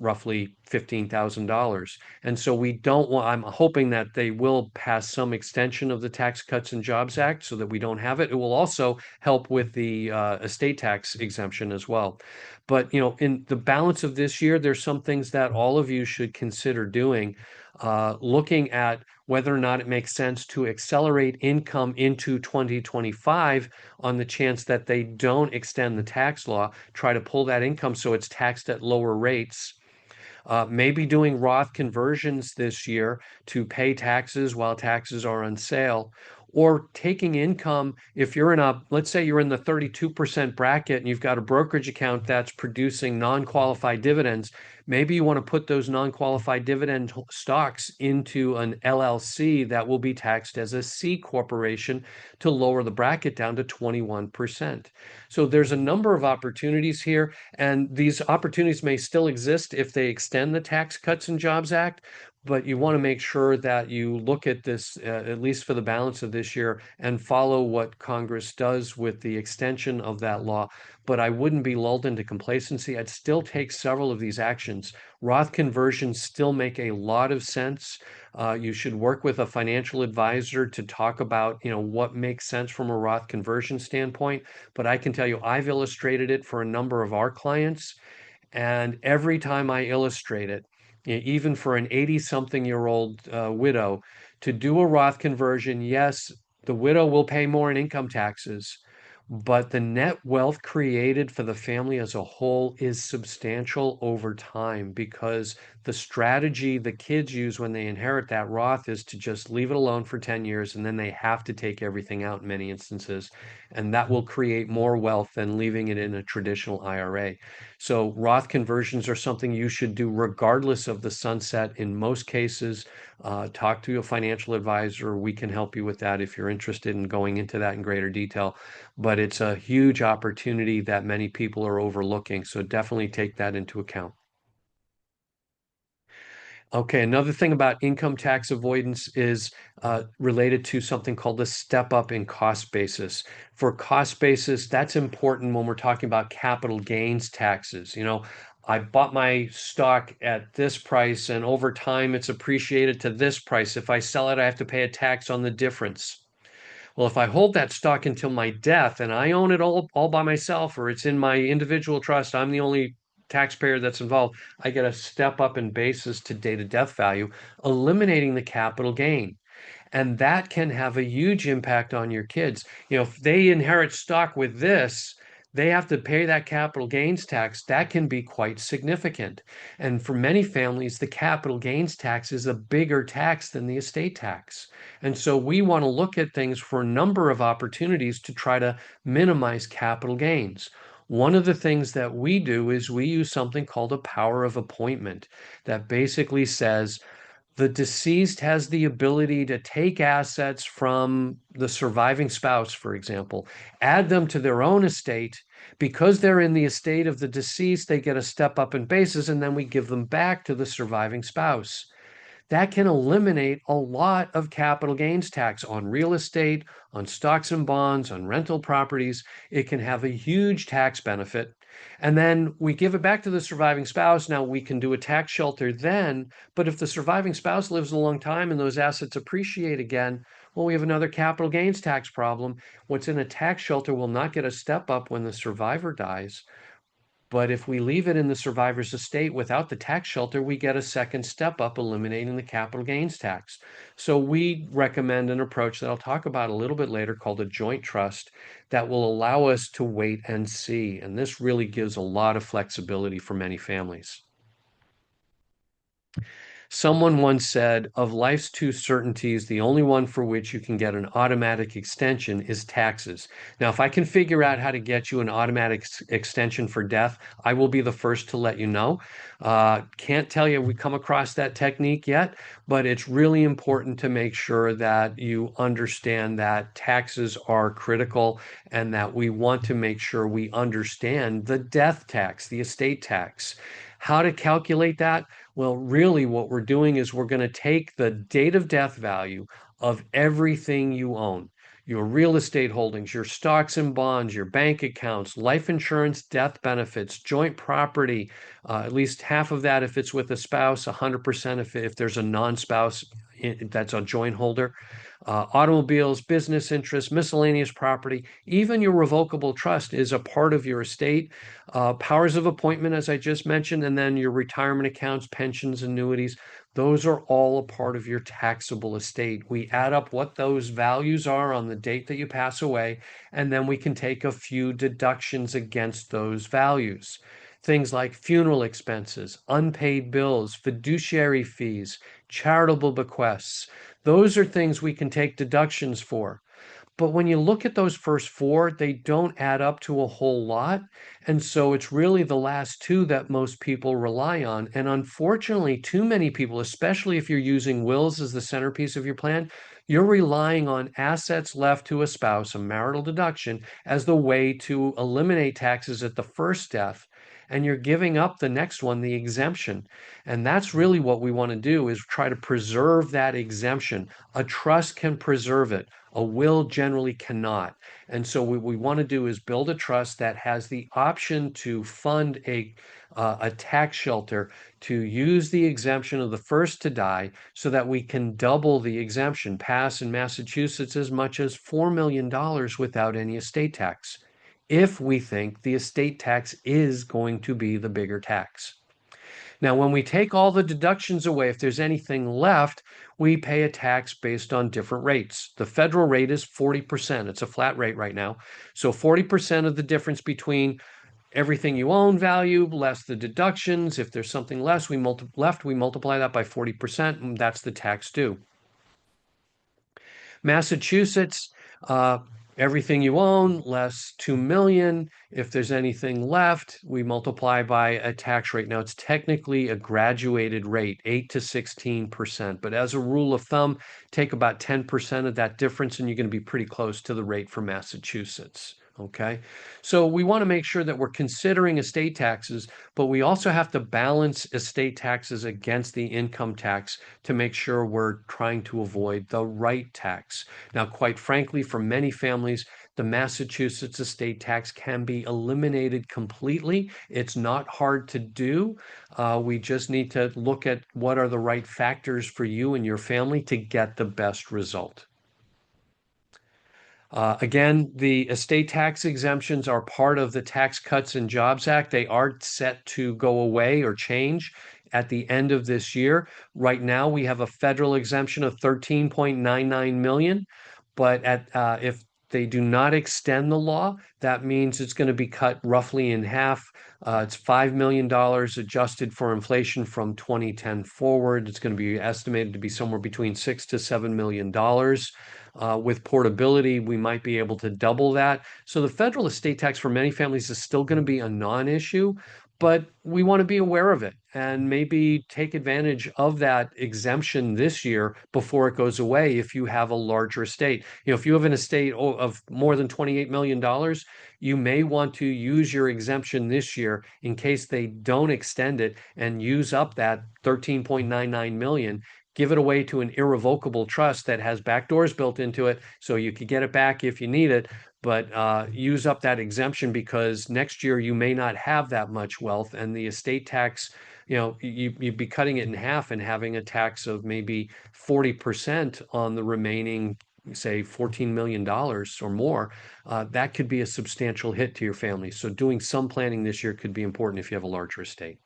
Speaker 1: roughly $15,000. And so we don't want, I'm hoping that they will pass some extension of the Tax Cuts and Jobs Act so that we don't have it. It will also help with the estate tax exemption as well. But, in the balance of this year, there's some things that all of you should consider doing, looking at whether or not it makes sense to accelerate income into 2025 on the chance that they don't extend the tax law, try to pull that income so it's taxed at lower rates. Maybe doing Roth conversions this year to pay taxes while taxes are on sale, or taking income. If you're in a, let's say you're in the 32% bracket and you've got a brokerage account that's producing non-qualified dividends, maybe you want to put those non-qualified dividend stocks into an LLC that will be taxed as a C corporation to lower the bracket down to 21%. So there's a number of opportunities here, and these opportunities may still exist if they extend the Tax Cuts and Jobs Act, but you want to make sure that you look at this, at least for the balance of this year, and follow what Congress does with the extension of that law. But I wouldn't be lulled into complacency. I'd still take several of these actions. Roth conversions still make a lot of sense. You should work with a financial advisor to talk about, what makes sense from a Roth conversion standpoint. But I can tell you, I've illustrated it for a number of our clients. And every time I illustrate it, even for an 80-something-year-old widow, to do a Roth conversion, yes, the widow will pay more in income taxes, but the net wealth created for the family as a whole is substantial over time, because the strategy the kids use when they inherit that Roth is to just leave it alone for 10 years, and then they have to take everything out in many instances. And that will create more wealth than leaving it in a traditional IRA. So Roth conversions are something you should do regardless of the sunset in most cases. Talk to a financial advisor. We can help you with that if you're interested in going into that in greater detail. But it's a huge opportunity that many people are overlooking. So definitely take that into account. Okay, another thing about income tax avoidance is related to something called the step up in cost basis. For cost basis, that's important when we're talking about capital gains taxes. I bought my stock at this price, and over time it's appreciated to this price. If I sell it, I have to pay a tax on the difference. Well, if I hold that stock until my death and I own it all by myself, or it's in my individual trust, I'm the only taxpayer that's involved, I get a step up in basis to date of death value, eliminating the capital gain. And that can have a huge impact on your kids. If they inherit stock with this, they have to pay that capital gains tax. That can be quite significant. And for many families, the capital gains tax is a bigger tax than the estate tax. And so we want to look at things for a number of opportunities to try to minimize capital gains. One of the things that we do is we use something called a power of appointment that basically says, the deceased has the ability to take assets from the surviving spouse, for example, add them to their own estate. Because they're in the estate of the deceased, they get a step up in basis, and then we give them back to the surviving spouse. That can eliminate a lot of capital gains tax on real estate, on stocks and bonds, on rental properties. It can have a huge tax benefit. And then we give it back to the surviving spouse. Now we can do a tax shelter then, but if the surviving spouse lives a long time and those assets appreciate again, well, we have another capital gains tax problem. What's in a tax shelter will not get a step up when the survivor dies. But if we leave it in the survivor's estate without the tax shelter, we get a second step up, eliminating the capital gains tax. So we recommend an approach that I'll talk about a little bit later called a joint trust that will allow us to wait and see. And this really gives a lot of flexibility for many families. Someone once said, of life's two certainties, the only one for which you can get an automatic extension is taxes. Now, if I can figure out how to get you an automatic extension for death, I will be the first to let you know. Can't tell you we come across that technique yet, but it's really important to make sure that you understand that taxes are critical and that we want to make sure we understand the death tax, the estate tax. How to calculate that? Well, really, what we're doing is we're going to take the date of death value of everything you own, your real estate holdings, your stocks and bonds, your bank accounts, life insurance, death benefits, joint property, at least half of that if it's with a spouse, 100% if there's a non-spouse that's a joint holder, automobiles, business interests, miscellaneous property, even your revocable trust is a part of your estate, powers of appointment, as I just mentioned, and then your retirement accounts, pensions, annuities. Those are all a part of your taxable estate. We add up what those values are on the date that you pass away, and then we can take a few deductions against those values. Things like funeral expenses, unpaid bills, fiduciary fees, charitable bequests. Those are things we can take deductions for. But when you look at those first four, they don't add up to a whole lot. And so it's really the last two that most people rely on. And unfortunately, too many people, especially if you're using wills as the centerpiece of your plan, you're relying on assets left to a spouse, a marital deduction, as the way to eliminate taxes at the first death. And you're giving up the next one, the exemption. And that's really what we want to do is try to preserve that exemption. A trust can preserve it. A will generally cannot. And so what we want to do is build a trust that has the option to fund a tax shelter to use the exemption of the first to die so that we can double the exemption, pass in Massachusetts as much as $4 million without any estate tax, if we think the estate tax is going to be the bigger tax. Now, when we take all the deductions away, if there's anything left, we pay a tax based on different rates. The federal rate is 40%. It's a flat rate right now. So 40% of the difference between everything you own value less the deductions. If there's something less, we multiply that by 40%, and that's the tax due. Massachusetts, everything you own less 2 million. If there's anything left, we multiply by a tax rate. Now it's technically a graduated rate, 8 to 16%, but as a rule of thumb, take about 10% of that difference and you're going to be pretty close to the rate for Massachusetts. Okay, so we want to make sure that we're considering estate taxes, but we also have to balance estate taxes against the income tax to make sure we're trying to avoid the right tax. Now, quite frankly, for many families, the Massachusetts estate tax can be eliminated completely. It's not hard to do. We just need to look at what are the right factors for you and your family to get the best result. Again, the estate tax exemptions are part of the Tax Cuts and Jobs Act. They are set to go away or change at the end of this year. Right now, we have a federal exemption of 13.99 million, but if they do not extend the law, that means it's going to be cut roughly in half. It's $5 million adjusted for inflation from 2010 forward. It's going to be estimated to be somewhere between $6 to $7 million. With portability, we might be able to double that. So the federal estate tax for many families is still going to be a non-issue, but we want to be aware of it and maybe take advantage of that exemption this year before it goes away if you have a larger estate. If you have an estate of more than $28 million, you may want to use your exemption this year in case they don't extend it and use up that 13.99 million. Give it away to an irrevocable trust that has backdoors built into it so you could get it back if you need it, but use up that exemption because next year you may not have that much wealth and the estate tax, you'd be cutting it in half and having a tax of maybe 40% on the remaining, say, $14 million or more. That could be a substantial hit to your family. So doing some planning this year could be important if you have a larger estate.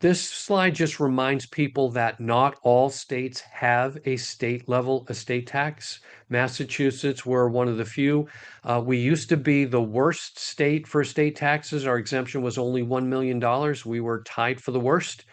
Speaker 1: This slide just reminds people that not all states have a state level estate tax. Massachusetts, we're one of the few. We used to be the worst state for estate taxes. Our exemption was only $1 million. We were tied for the worst.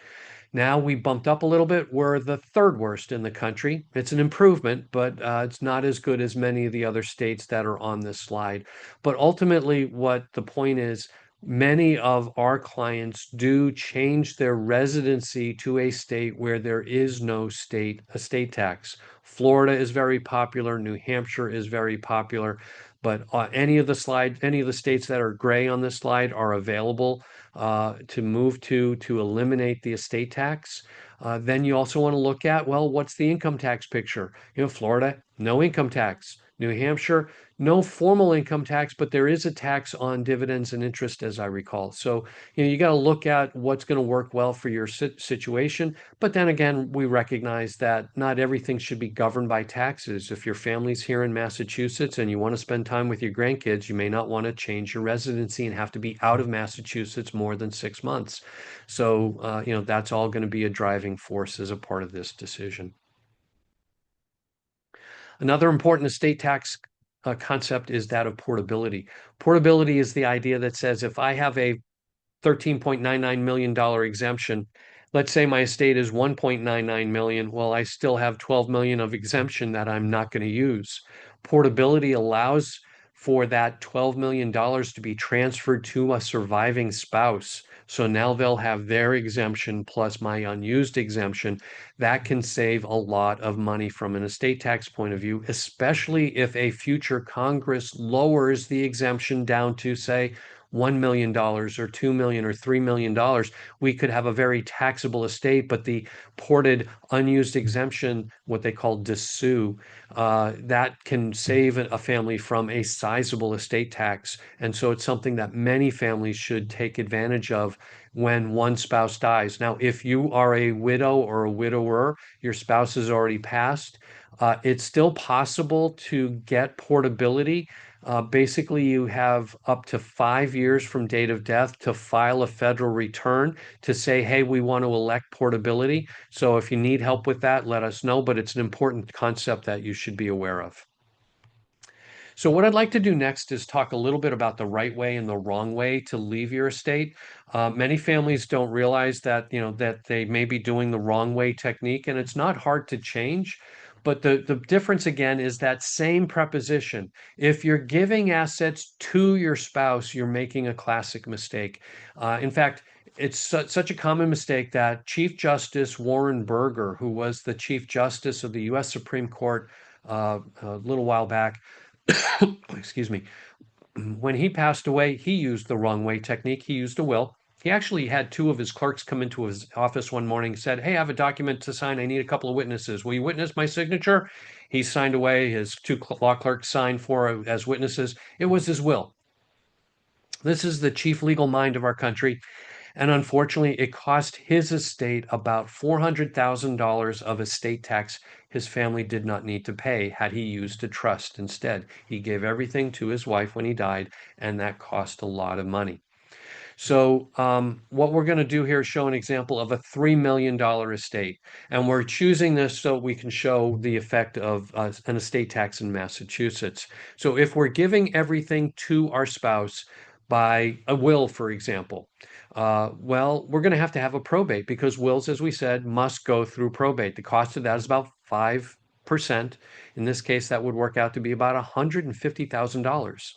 Speaker 1: Now we bumped up a little bit. We're the third worst in the country. It's an improvement, but it's not as good as many of the other states that are on this slide. But ultimately, what the point is, many of our clients do change their residency to a state where there is no state estate tax. Florida is very popular. New Hampshire is very popular. But any of the states that are gray on this slide are available to move to eliminate the estate tax. Then you also want to look at, well, what's the income tax picture? Florida, no income tax. New Hampshire, no formal income tax, but there is a tax on dividends and interest, as I recall. So, you got to look at what's going to work well for your situation. But then again, we recognize that not everything should be governed by taxes. If your family's here in Massachusetts and you want to spend time with your grandkids, you may not want to change your residency and have to be out of Massachusetts more than 6 months. So, that's all going to be a driving force as a part of this decision. Another important estate tax concept is that of portability. Portability is the idea that says if I have a $13.99 million exemption, Let's say my estate is 1.99 million. Well, I still have 12 million of exemption that I'm not going to use. Portability allows for that $12 million to be transferred to a surviving spouse. So now they'll have their exemption plus my unused exemption. That can save a lot of money from an estate tax point of view, especially if a future Congress lowers the exemption down to, say, $1 million or $2 million or $3 million. We could have a very taxable estate, but the ported unused exemption, what they call dissous, that can save a family from a sizable estate tax. And so it's something that many families should take advantage of when one spouse dies. Now, if you are a widow or a widower, your spouse has already passed, it's still possible to get portability. Basically, you have up to 5 years from date of death to file a federal return to say, hey, we want to elect portability. So if you need help with that, let us know. But it's an important concept that you should be aware of. So what I'd like to do next is talk a little bit about the right way and the wrong way to leave your estate. Many families don't realize that, that they may be doing the wrong way technique, and it's not hard to change. But the difference again is that same preposition. If you're giving assets to your spouse, you're making a classic mistake. In fact, it's such a common mistake that Chief Justice Warren Burger, who was the Chief Justice of the U.S. Supreme Court a little while back, excuse me, when he passed away, he used the wrong way technique. He used a will. He actually had two of his clerks come into his office one morning and said, hey, I have a document to sign. I need a couple of witnesses. Will you witness my signature? He signed away. His two law clerks signed for as witnesses. It was his will. This is the chief legal mind of our country. And unfortunately, it cost his estate about $400,000 of estate tax his family did not need to pay had he used a trust instead. He gave everything to his wife when he died, and that cost a lot of money. So what we're going to do here is show an example of a $3 million estate. And we're choosing this so we can show the effect of an estate tax in Massachusetts. So if we're giving everything to our spouse by a will, for example, well, we're going to have a probate because wills, as we said, must go through probate. The cost of that is about 5%. In this case, that would work out to be about $150,000.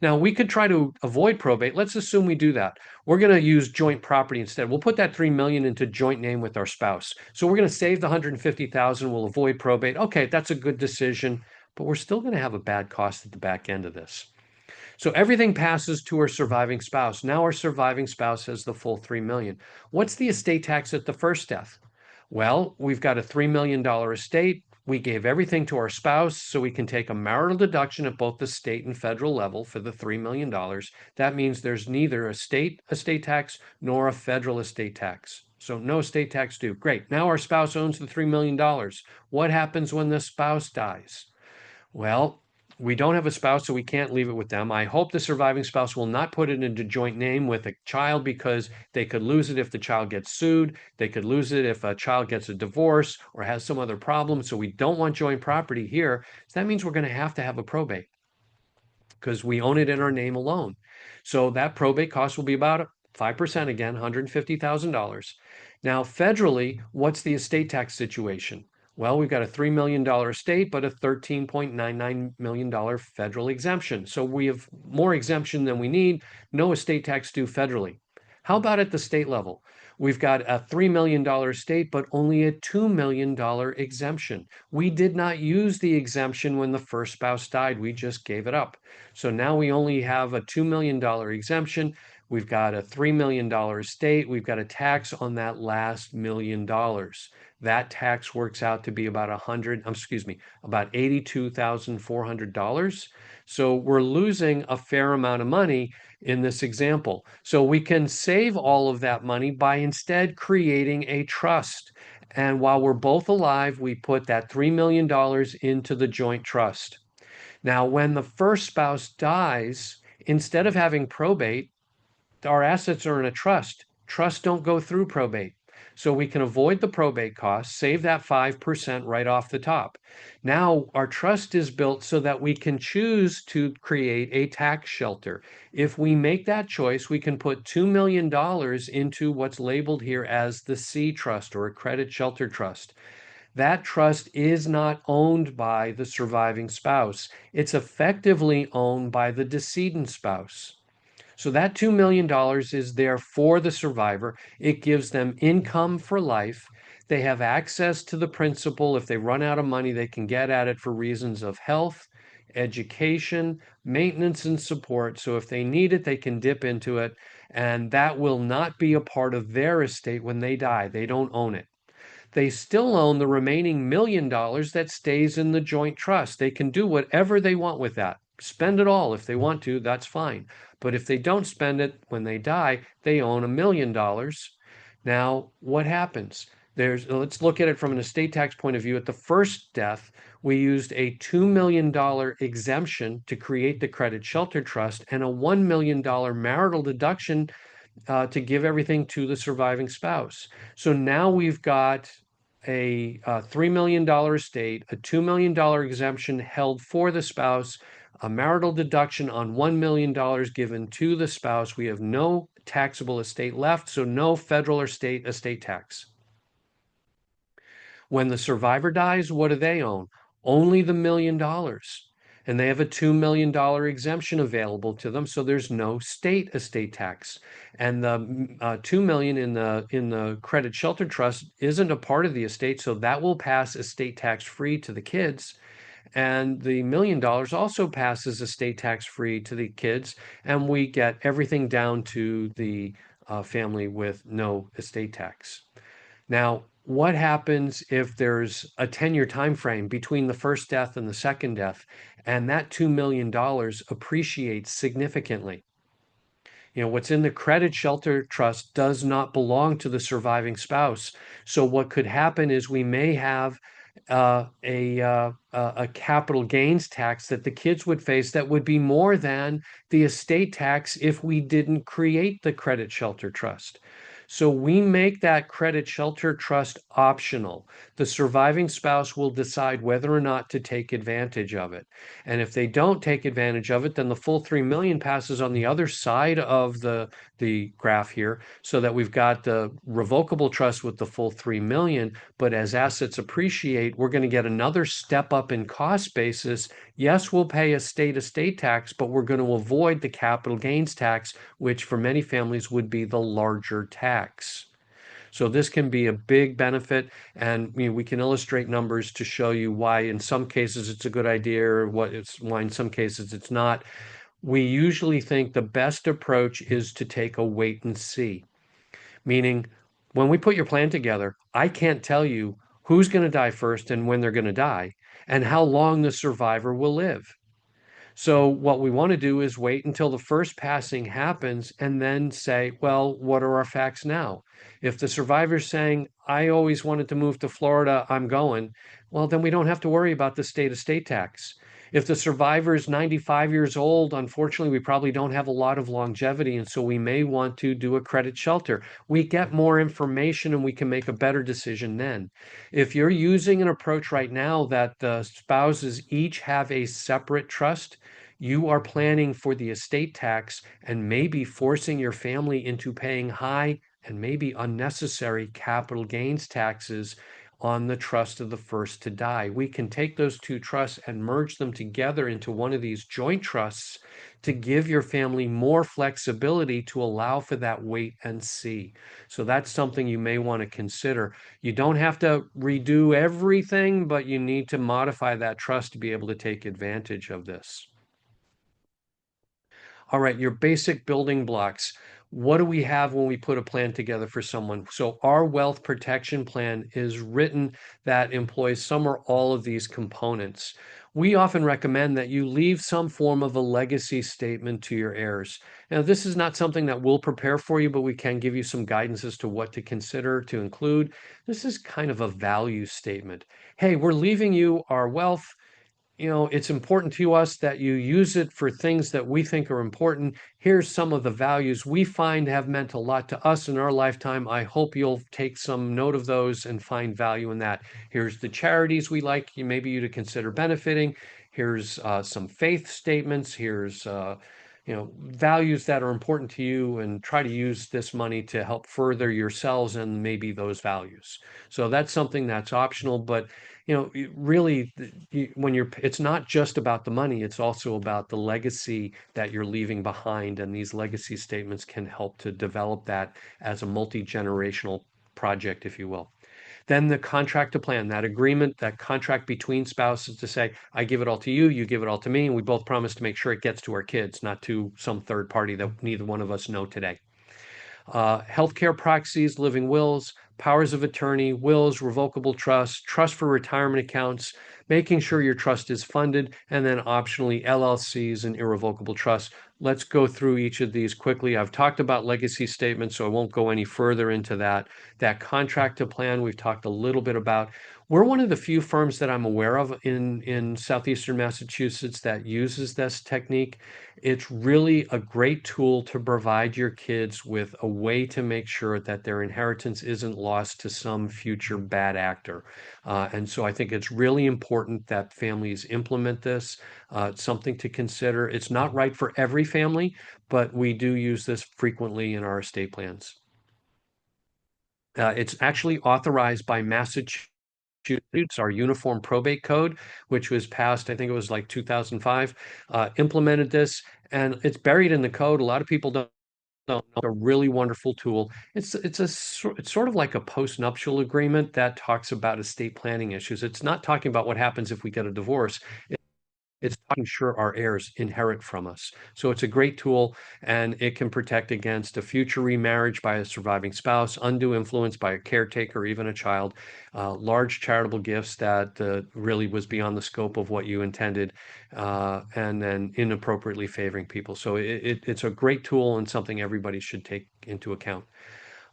Speaker 1: Now, we could try to avoid probate. Let's assume we do that. We're going to use joint property instead. We'll put that 3 million into joint name with our spouse. So we're going to save the 150,000. We'll avoid probate. Okay, that's a good decision, but we're still going to have a bad cost at the back end of this. So everything passes to our surviving spouse. Now our surviving spouse has the full 3 million. What's the estate tax at the first death? Well, we've got a $3 million estate. We gave everything to our spouse, so we can take a marital deduction at both the state and federal level for the $3 million. That means there's neither a state estate tax nor a federal estate tax. So no estate tax due. Great. Now our spouse owns the $3 million. What happens when the spouse dies? Well, we don't have a spouse, so we can't leave it with them. I hope the surviving spouse will not put it into joint name with a child because they could lose it if the child gets sued. They could lose it if a child gets a divorce or has some other problem. So we don't want joint property here. So that means we're going to have a probate because we own it in our name alone. So that probate cost will be about 5% again, $150,000. Now, federally, what's the estate tax situation? Well, we've got a $3 million estate, but a $13.99 million federal exemption. So we have more exemption than we need, no estate tax due federally. How about at the state level? We've got a $3 million estate, but only a $2 million exemption. We did not use the exemption when the first spouse died. We just gave it up. So now we only have a $2 million exemption. We've got a $3 million estate. We've got a tax on that last $1 million. That tax works out to be about about $82,400. So we're losing a fair amount of money in this example. So we can save all of that money by instead creating a trust. And while we're both alive, we put that $3 million into the joint trust. Now, when the first spouse dies, instead of having probate, our assets are in a trust. Trusts don't go through probate. So we can avoid the probate costs, save that 5% right off the top. Now our trust is built so that we can choose to create a tax shelter. If we make that choice, we can put $2 million into what's labeled here as the C trust or a credit shelter trust. That trust is not owned by the surviving spouse. It's effectively owned by the decedent spouse. So that $2 million is there for the survivor. It gives them income for life. They have access to the principal. If they run out of money, they can get at it for reasons of health, education, maintenance, and support. So if they need it, they can dip into it. And that will not be a part of their estate when they die. They don't own it. They still own the remaining $1 million that stays in the joint trust. They can do whatever they want with that. Spend it all if they want to, that's fine. But if they don't spend it when they die, they own $1 million. Now, what happens? Let's look at it from an estate tax point of view. At the first death, we used a $2 million exemption to create the credit shelter trust and a $1 million marital deduction to give everything to the surviving spouse. So now we've got a $3 million estate, a $2 million exemption held for the spouse, a marital deduction on $1 million given to the spouse. We have no taxable estate left, so no federal or state estate tax. When the survivor dies, what do they own? Only the $1 million. And they have a $2 million exemption available to them, so there's no state estate tax. And the 2 million in the credit shelter trust isn't a part of the estate, so that will pass estate tax free to the kids. And the $1 million also passes estate tax free to the kids, and we get everything down to the family with no estate tax. Now, what happens if there's a 10-year time frame between the first death and the second death, and that $2 million appreciates significantly? What's in the credit shelter trust does not belong to the surviving spouse. So what could happen is we may have a capital gains tax that the kids would face that would be more than the estate tax if we didn't create the credit shelter trust. So we make that credit shelter trust optional. The surviving spouse will decide whether or not to take advantage of it. And if they don't take advantage of it, then the full 3 million passes on the other side of the graph here, so that we've got the revocable trust with the full 3 million. But as assets appreciate, we're going to get another step up in cost basis. Yes, we'll pay a state estate tax, but we're going to avoid the capital gains tax, which for many families would be the larger tax. So this can be a big benefit, and we can illustrate numbers to show you why in some cases it's a good idea or why in some cases it's not. We usually think the best approach is to take a wait and see, meaning when we put your plan together, I can't tell you who's going to die first and when they're going to die and how long the survivor will live. So what we want to do is wait until the first passing happens and then say, well, what are our facts now? If the survivor's saying, I always wanted to move to Florida, I'm going, well, then we don't have to worry about the state estate tax. If the survivor is 95 years old, unfortunately, we probably don't have a lot of longevity, and so we may want to do a credit shelter. We get more information and we can make a better decision then. If you're using an approach right now that the spouses each have a separate trust, you are planning for the estate tax and maybe forcing your family into paying high and maybe unnecessary capital gains taxes on the trust of the first to die. We can take those two trusts and merge them together into one of these joint trusts to give your family more flexibility to allow for that wait and see. So that's something you may want to consider. You don't have to redo everything, but you need to modify that trust to be able to take advantage of this. All right, your basic building blocks. What do we have when we put a plan together for someone? So our wealth protection plan is written that employs some or all of these components. We often recommend that you leave some form of a legacy statement to your heirs. Now, this is not something that we'll prepare for you, but we can give you some guidance as to what to consider to include. This is kind of a value statement. Hey, we're leaving you our wealth. it's important to us that you use it for things that we think are important. Here's some of the values we find have meant a lot to us in our lifetime. I hope you'll take some note of those and find value in that. Here's the charities we like, maybe you to consider benefiting. Here's some faith statements. Here's values that are important to you, and try to use this money to help further yourselves and maybe those values. So that's something that's optional, but really, when it's not just about the money, it's also about the legacy that you're leaving behind. And these legacy statements can help to develop that as a multi-generational project, if you will. Then the contract to plan, that agreement, that contract between spouses to say, I give it all to you, you give it all to me, and we both promise to make sure it gets to our kids, not to some third party that neither one of us know today. Healthcare proxies, living wills, powers of attorney, wills, revocable trusts, trust for retirement accounts, making sure your trust is funded, and then optionally LLCs and irrevocable trusts. Let's go through each of these quickly. I've talked about legacy statements, so I won't go any further into that. That contract to plan, we've talked a little bit about. We're one of the few firms that I'm aware of in southeastern Massachusetts that uses this technique. It's really a great tool to provide your kids with a way to make sure that their inheritance isn't lost to some future bad actor. And so I think it's really important that families implement this. It's something to consider. It's not right for every family, but we do use this frequently in our estate plans. It's actually authorized by Massachusetts, our Uniform Probate Code, which was passed, I think it was like 2005, implemented this, and it's buried in the code. A lot of people don't know. It's a really wonderful tool. It's sort of like a postnuptial agreement that talks about estate planning issues. It's not talking about what happens if we get a divorce. It's making sure our heirs inherit from us. So it's a great tool, and it can protect against a future remarriage by a surviving spouse, undue influence by a caretaker, or even a child, large charitable gifts that really was beyond the scope of what you intended, and then inappropriately favoring people. So it's a great tool and something everybody should take into account.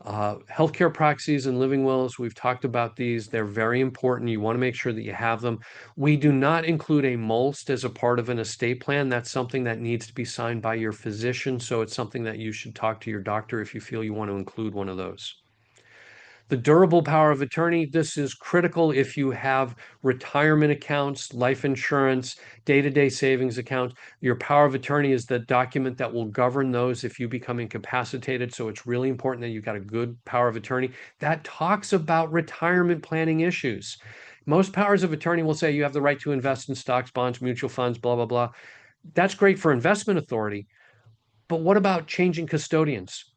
Speaker 1: Healthcare proxies and living wills, we've talked about these. They're very important. You want to make sure that you have them. We do not include a MOLST as a part of an estate plan. That's something that needs to be signed by your physician. So it's something that you should talk to your doctor if you feel you want to include one of those. The durable power of attorney, this is critical if you have retirement accounts, life insurance, day-to-day savings accounts. Your power of attorney is the document that will govern those if you become incapacitated. So it's really important that you've got a good power of attorney that talks about retirement planning issues. Most powers of attorney will say you have the right to invest in stocks, bonds, mutual funds, blah, blah, blah. That's great for investment authority. But what about changing custodians?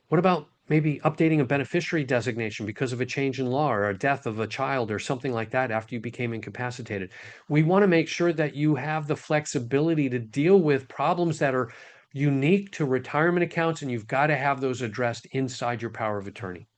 Speaker 1: What about maybe updating a beneficiary designation because of a change in law or a death of a child or something like that after you became incapacitated? We want to make sure that you have the flexibility to deal with problems that are unique to retirement accounts, and you've got to have those addressed inside your power of attorney.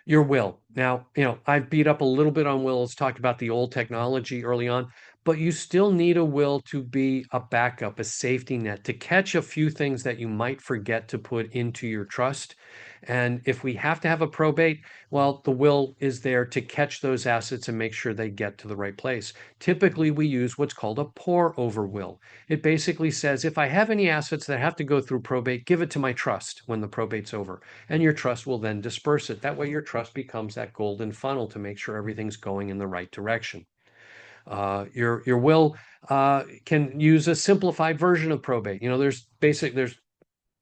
Speaker 1: Your will. Now, I've beat up a little bit on wills, talked about the old technology early on, but you still need a will to be a backup, a safety net, to catch a few things that you might forget to put into your trust. And if we have to have a probate, well, the will is there to catch those assets and make sure they get to the right place. Typically, we use what's called a pour over will. It basically says, if I have any assets that have to go through probate, give it to my trust when the probate's over, and your trust will then disperse it. That way, your trust becomes that golden funnel to make sure everything's going in the right direction. Your will can use a simplified version of probate. There's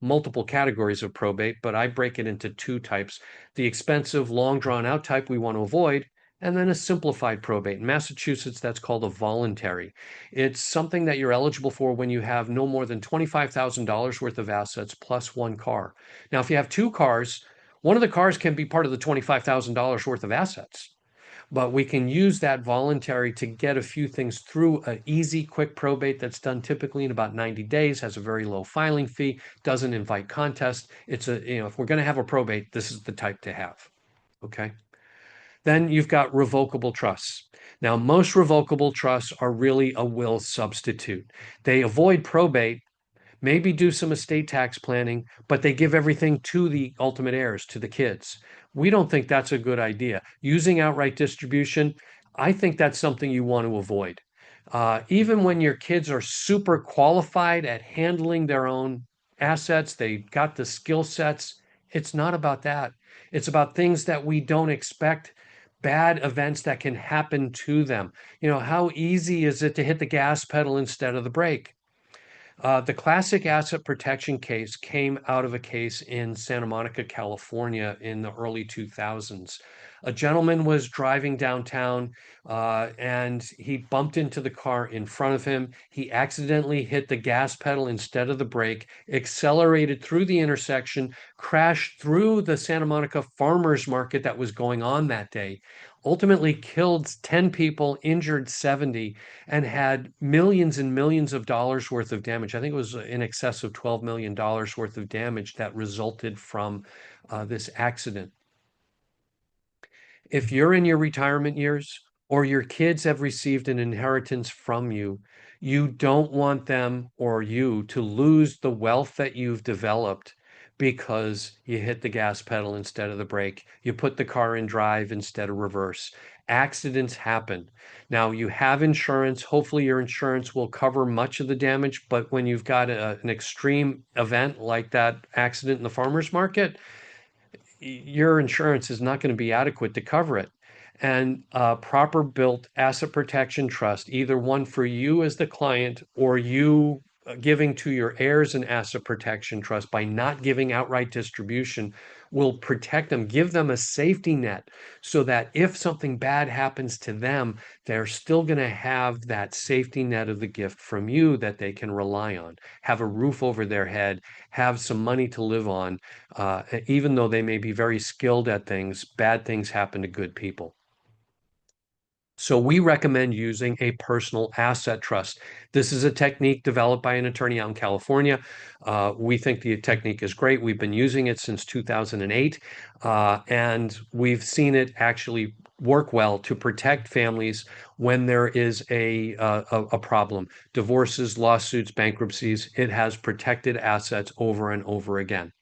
Speaker 1: multiple categories of probate, but I break it into two types. The expensive, long drawn out type we want to avoid, and then a simplified probate. In Massachusetts, that's called a voluntary. It's something that you're eligible for when you have no more than $25,000 worth of assets plus one car. Now, if you have two cars, one of the cars can be part of the $25,000 worth of assets. But we can use that voluntary to get a few things through an easy, quick probate that's done typically in about 90 days, has a very low filing fee, doesn't invite contest. If we're going to have a probate, this is the type to have. Okay. Then you've got revocable trusts. Now, most revocable trusts are really a will substitute. They avoid probate, maybe do some estate tax planning, but they give everything to the ultimate heirs, to the kids. We don't think that's a good idea. Using outright distribution, I think that's something you want to avoid. Even when your kids are super qualified at handling their own assets, they got the skill sets. It's not about that. It's about things that we don't expect, bad events that can happen to them. How easy is it to hit the gas pedal instead of the brake? The classic asset protection case came out of a case in Santa Monica, California in the early 2000s. A gentleman was driving downtown and he bumped into the car in front of him. He accidentally hit the gas pedal instead of the brake, accelerated through the intersection, crashed through the Santa Monica farmers market that was going on that day, ultimately killed 10 people, injured 70, and had millions and millions of dollars worth of damage. I think it was in excess of $12 million worth of damage that resulted from this accident. If you're in your retirement years or your kids have received an inheritance from you, you don't want them or you to lose the wealth that you've developed because you hit the gas pedal instead of the brake. You put the car in drive instead of reverse. Accidents happen. Now, you have insurance. Hopefully, your insurance will cover much of the damage. But when you've got an extreme event like that accident in the farmer's market, your insurance is not going to be adequate to cover it. And a proper built asset protection trust, either one for you as the client or you giving to your heirs an asset protection trust by not giving outright distribution, will protect them, give them a safety net so that if something bad happens to them, they're still going to have that safety net of the gift from you that they can rely on, have a roof over their head, have some money to live on. Even though they may be very skilled at things, bad things happen to good people. So we recommend using a personal asset trust. This is a technique developed by an attorney out in California. We think the technique is great. We've been using it since 2008, and we've seen it actually work well to protect families when there is a problem. Divorces, lawsuits, bankruptcies. It has protected assets over and over again.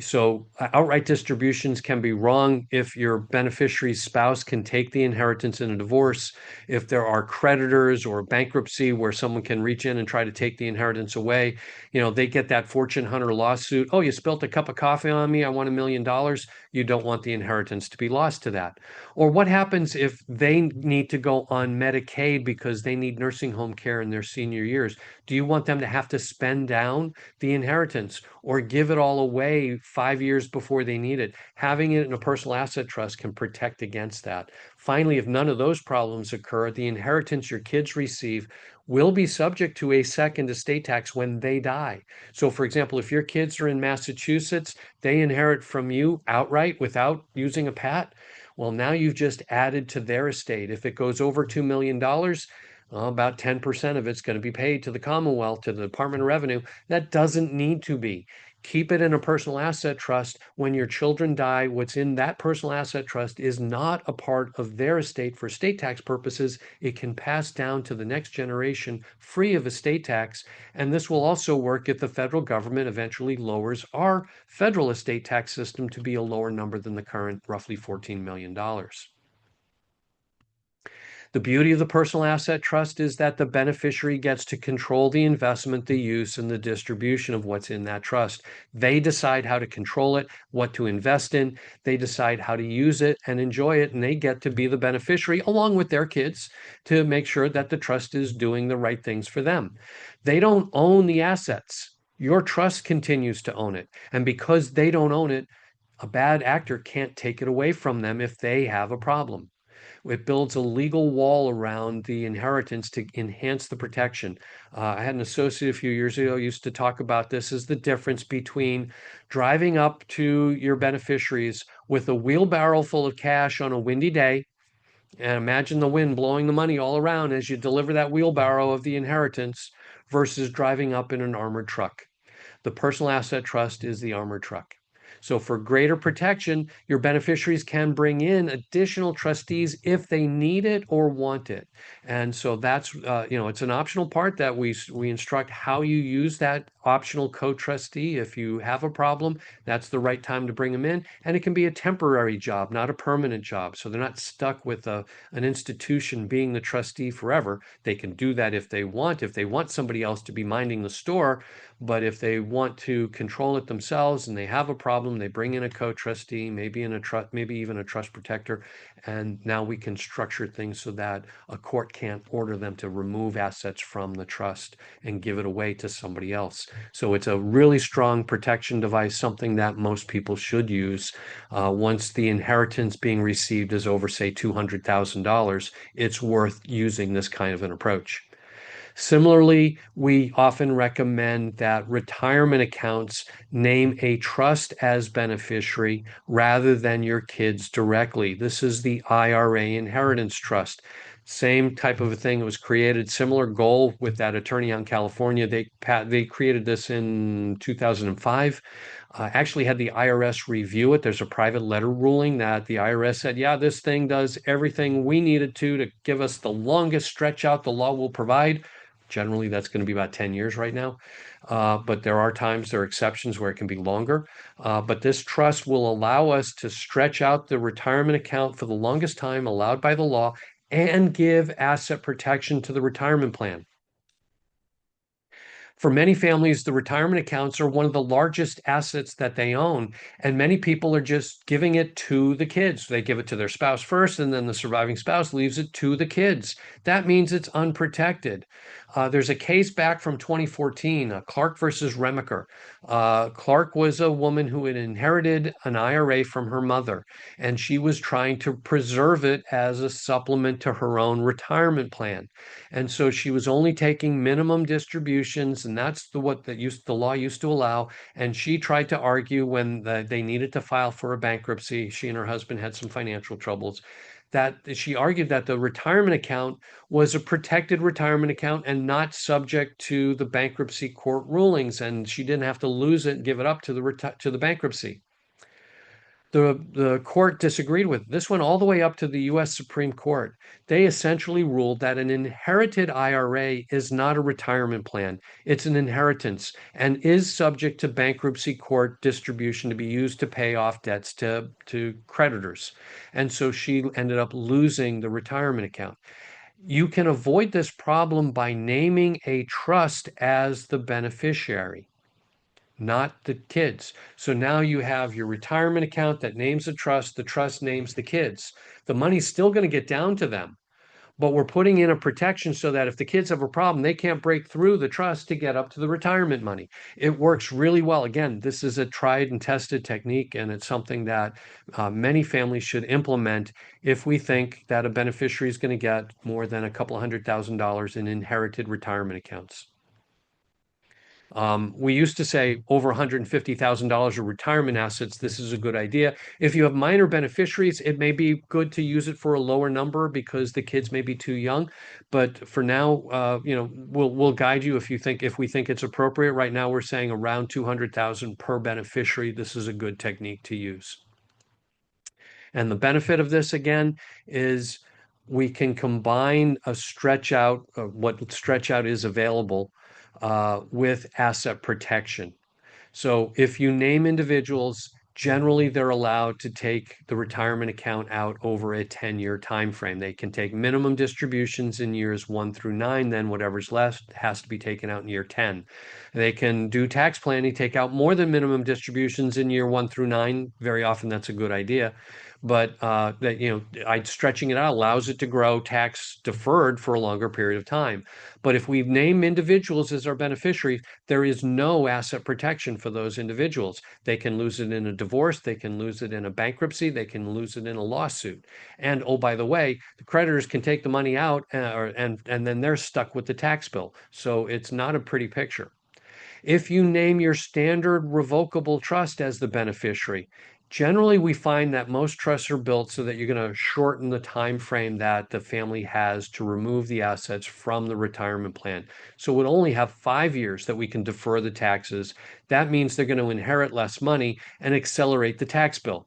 Speaker 1: So outright distributions can be wrong if your beneficiary's spouse can take the inheritance in a divorce, if there are creditors or bankruptcy where someone can reach in and try to take the inheritance away. They get that fortune hunter lawsuit. Oh, you spilt a cup of coffee on me. I want $1 million. You don't want the inheritance to be lost to that. Or what happens if they need to go on Medicaid because they need nursing home care in their senior years? Do you want them to have to spend down the inheritance or give it all away 5 years before they need it? Having it in a personal asset trust can protect against that. Finally, if none of those problems occur, the inheritance your kids receive will be subject to a second estate tax when they die. So, for example, if your kids are in Massachusetts, they inherit from you outright without using a PAT. Well, now you've just added to their estate. If it goes over $2 million, well, about 10% of it's going to be paid to the Commonwealth, to the Department of Revenue. That doesn't need to be. Keep it in a personal asset trust. When your children die, what's in that personal asset trust is not a part of their estate for estate tax purposes. It can pass down to the next generation free of estate tax. And this will also work if the federal government eventually lowers our federal estate tax system to be a lower number than the current roughly $14 million. The beauty of the personal asset trust is that the beneficiary gets to control the investment, the use, and the distribution of what's in that trust. They decide how to control it, what to invest in. They decide how to use it and enjoy it, and they get to be the beneficiary along with their kids to make sure that the trust is doing the right things for them. They don't own the assets. Your trust continues to own it. And because they don't own it, a bad actor can't take it away from them if they have a problem. It builds a legal wall around the inheritance to enhance the protection. I had an associate a few years ago used to talk about this as the difference between driving up to your beneficiaries with a wheelbarrow full of cash on a windy day, and imagine the wind blowing the money all around as you deliver that wheelbarrow of the inheritance, versus driving up in an armored truck. The personal asset trust is the armored truck. So for greater protection, your beneficiaries can bring in additional trustees if they need it or want it. And so that's, it's an optional part that we instruct how you use that optional co-trustee. If you have a problem, that's the right time to bring them in. And it can be a temporary job, not a permanent job. So they're not stuck with an institution being the trustee forever. They can do that if they want. If they want somebody else to be minding the store, but if they want to control it themselves and they have a problem, they bring in a co-trustee, maybe even a trust protector, and now we can structure things so that a court can't order them to remove assets from the trust and give it away to somebody else. So it's a really strong protection device, something that most people should use. Once the inheritance being received is over, say, $200,000, it's worth using this kind of an approach. Similarly, we often recommend that retirement accounts name a trust as beneficiary rather than your kids directly. This is the IRA Inheritance Trust. Same type of a thing. It was created, similar goal with that attorney out in California. They created this in 2005. Actually had the IRS review it. There's a private letter ruling that the IRS said, yeah, this thing does everything we needed to give us the longest stretch out the law will provide. Generally, that's going to be about 10 years right now. But there are exceptions where it can be longer. But this trust will allow us to stretch out the retirement account for the longest time allowed by the law and give asset protection to the retirement plan. For many families, the retirement accounts are one of the largest assets that they own, and many people are just giving it to the kids. They give it to their spouse first, and then the surviving spouse leaves it to the kids. That means it's unprotected. There's a case back from 2014, Clark versus Remacher. Clark was a woman who had inherited an IRA from her mother, and she was trying to preserve it as a supplement to her own retirement plan. And so she was only taking minimum distributions, and that's the law used to allow. And she tried to argue when they needed to file for a bankruptcy. She and her husband had some financial troubles. That she argued that the retirement account was a protected retirement account and not subject to the bankruptcy court rulings, and she didn't have to lose it and give it up to the bankruptcy. The court disagreed with. This went all the way up to the US Supreme Court. They essentially ruled that an inherited IRA is not a retirement plan. It's an inheritance and is subject to bankruptcy court distribution to be used to pay off debts to creditors. And so she ended up losing the retirement account. You can avoid this problem by naming a trust as the beneficiary, not the kids. So now you have your retirement account that names the trust names the kids. The money's still going to get down to them, but we're putting in a protection so that if the kids have a problem, they can't break through the trust to get up to the retirement money. It works really well. Again, this is a tried and tested technique, and it's something that many families should implement if we think that a beneficiary is going to get more than a couple $100,000 in inherited retirement accounts. We used to say over $150,000 of retirement assets, this is a good idea. If you have minor beneficiaries, it may be good to use it for a lower number because the kids may be too young. But for now, we'll guide you if we think it's appropriate. Right now, we're saying around 200,000 per beneficiary. This is a good technique to use. And the benefit of this again is we can combine a stretch out, what stretch out is available with asset protection. So if you name individuals, generally they're allowed to take the retirement account out over a 10-year time frame. They can take minimum distributions in years 1 through 9, then whatever's left has to be taken out in year 10. They can do tax planning, take out more than minimum distributions in year 1 through 9. Very often that's a good idea. But stretching it out allows it to grow tax deferred for a longer period of time. But if we name individuals as our beneficiaries, there is no asset protection for those individuals. They can lose it in a divorce, they can lose it in a bankruptcy, they can lose it in a lawsuit. And oh, by the way, the creditors can take the money out and then they're stuck with the tax bill. So it's not a pretty picture. If you name your standard revocable trust as the beneficiary, Generally, we find that most trusts are built so that you're going to shorten the time frame that the family has to remove the assets from the retirement plan. So we'll only have 5 years that we can defer the taxes. That means they're going to inherit less money and accelerate the tax bill.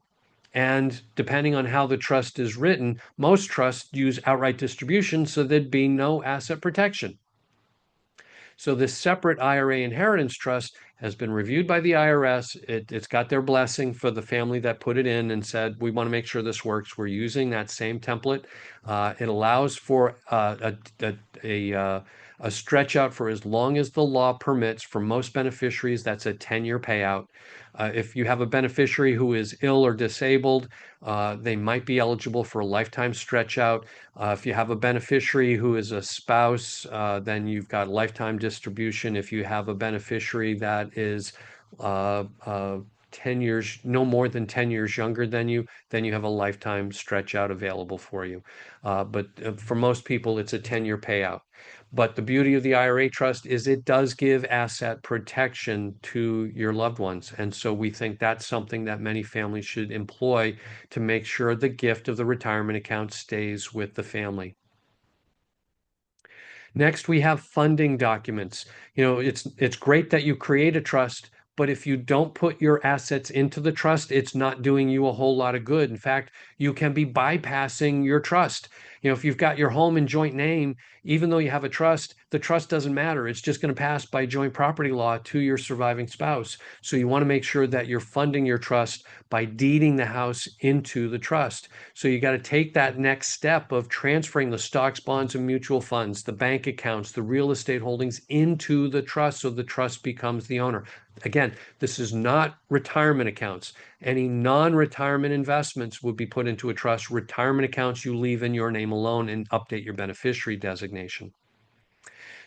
Speaker 1: And depending on how the trust is written, most trusts use outright distribution, so there'd be no asset protection. So this separate IRA inheritance trust has been reviewed by the IRS. It's got their blessing for the family that put it in and said, we want to make sure this works. We're using that same template. It allows for a stretch out for as long as the law permits. For most beneficiaries, that's a 10-year payout. If you have a beneficiary who is ill or disabled, they might be eligible for a lifetime stretch out. If you have a beneficiary who is a spouse, then you've got lifetime distribution. If you have a beneficiary that is uh, uh, 10 years, no more than 10 years younger than you, then you have a lifetime stretch out available for you. But for most people, it's a 10-year payout. But the beauty of the IRA trust is it does give asset protection to your loved ones. And so we think that's something that many families should employ to make sure the gift of the retirement account stays with the family. Next, we have funding documents. It's great that you create a trust, but if you don't put your assets into the trust, it's not doing you a whole lot of good. In fact, you can be bypassing your trust. If you've got your home in joint name, even though you have a trust, the trust doesn't matter. It's just going to pass by joint property law to your surviving spouse. So you want to make sure that you're funding your trust by deeding the house into the trust. So you got to take that next step of transferring the stocks, bonds, and mutual funds, the bank accounts, the real estate holdings into the trust so the trust becomes the owner. Again, this is not retirement accounts. Any non-retirement investments would be put into a trust. Retirement accounts you leave in your name alone and update your beneficiary designation.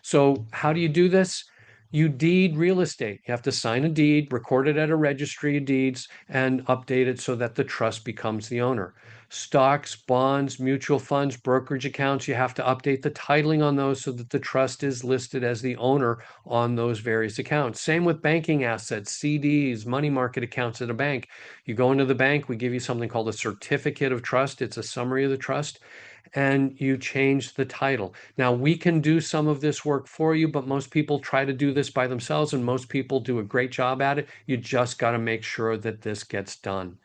Speaker 1: So how do you do this? You deed real estate. You have to sign a deed, record it at a registry of deeds, and update it so that the trust becomes the owner. Stocks, bonds, mutual funds, brokerage accounts, you have to update the titling on those so that the trust is listed as the owner on those various accounts. Same with banking assets, CDs, money market accounts at a bank. You go into the bank, we give you something called a certificate of trust. It's a summary of the trust, and you change the title. Now, we can do some of this work for you, but most people try to do this by themselves, and most people do a great job at it. You just got to make sure that this gets done.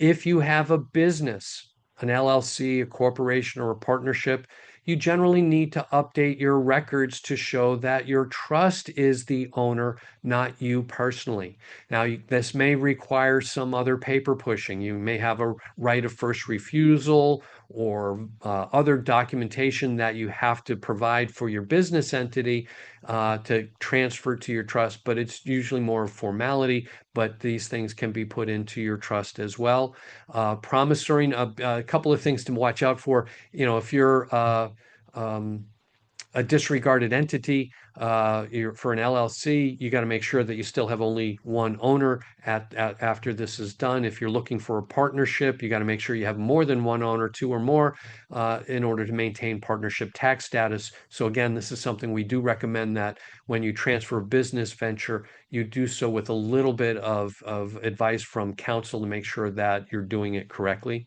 Speaker 1: If you have a business, an LLC, a corporation, or a partnership, you generally need to update your records to show that your trust is the owner, not you personally. Now, this may require some other paper pushing. You may have a right of first refusal or other documentation that you have to provide for your business entity to transfer to your trust, but it's usually more formality. But these things can be put into your trust as well. Promissory, a couple of things to watch out for. If you're um, a disregarded entity, for an LLC, you got to make sure that you still have only one owner after this is done. If you're looking for a partnership, you got to make sure you have more than one owner, two or more, in order to maintain partnership tax status. So again, this is something we do recommend that when you transfer a business venture, you do so with a little bit of advice from counsel to make sure that you're doing it correctly.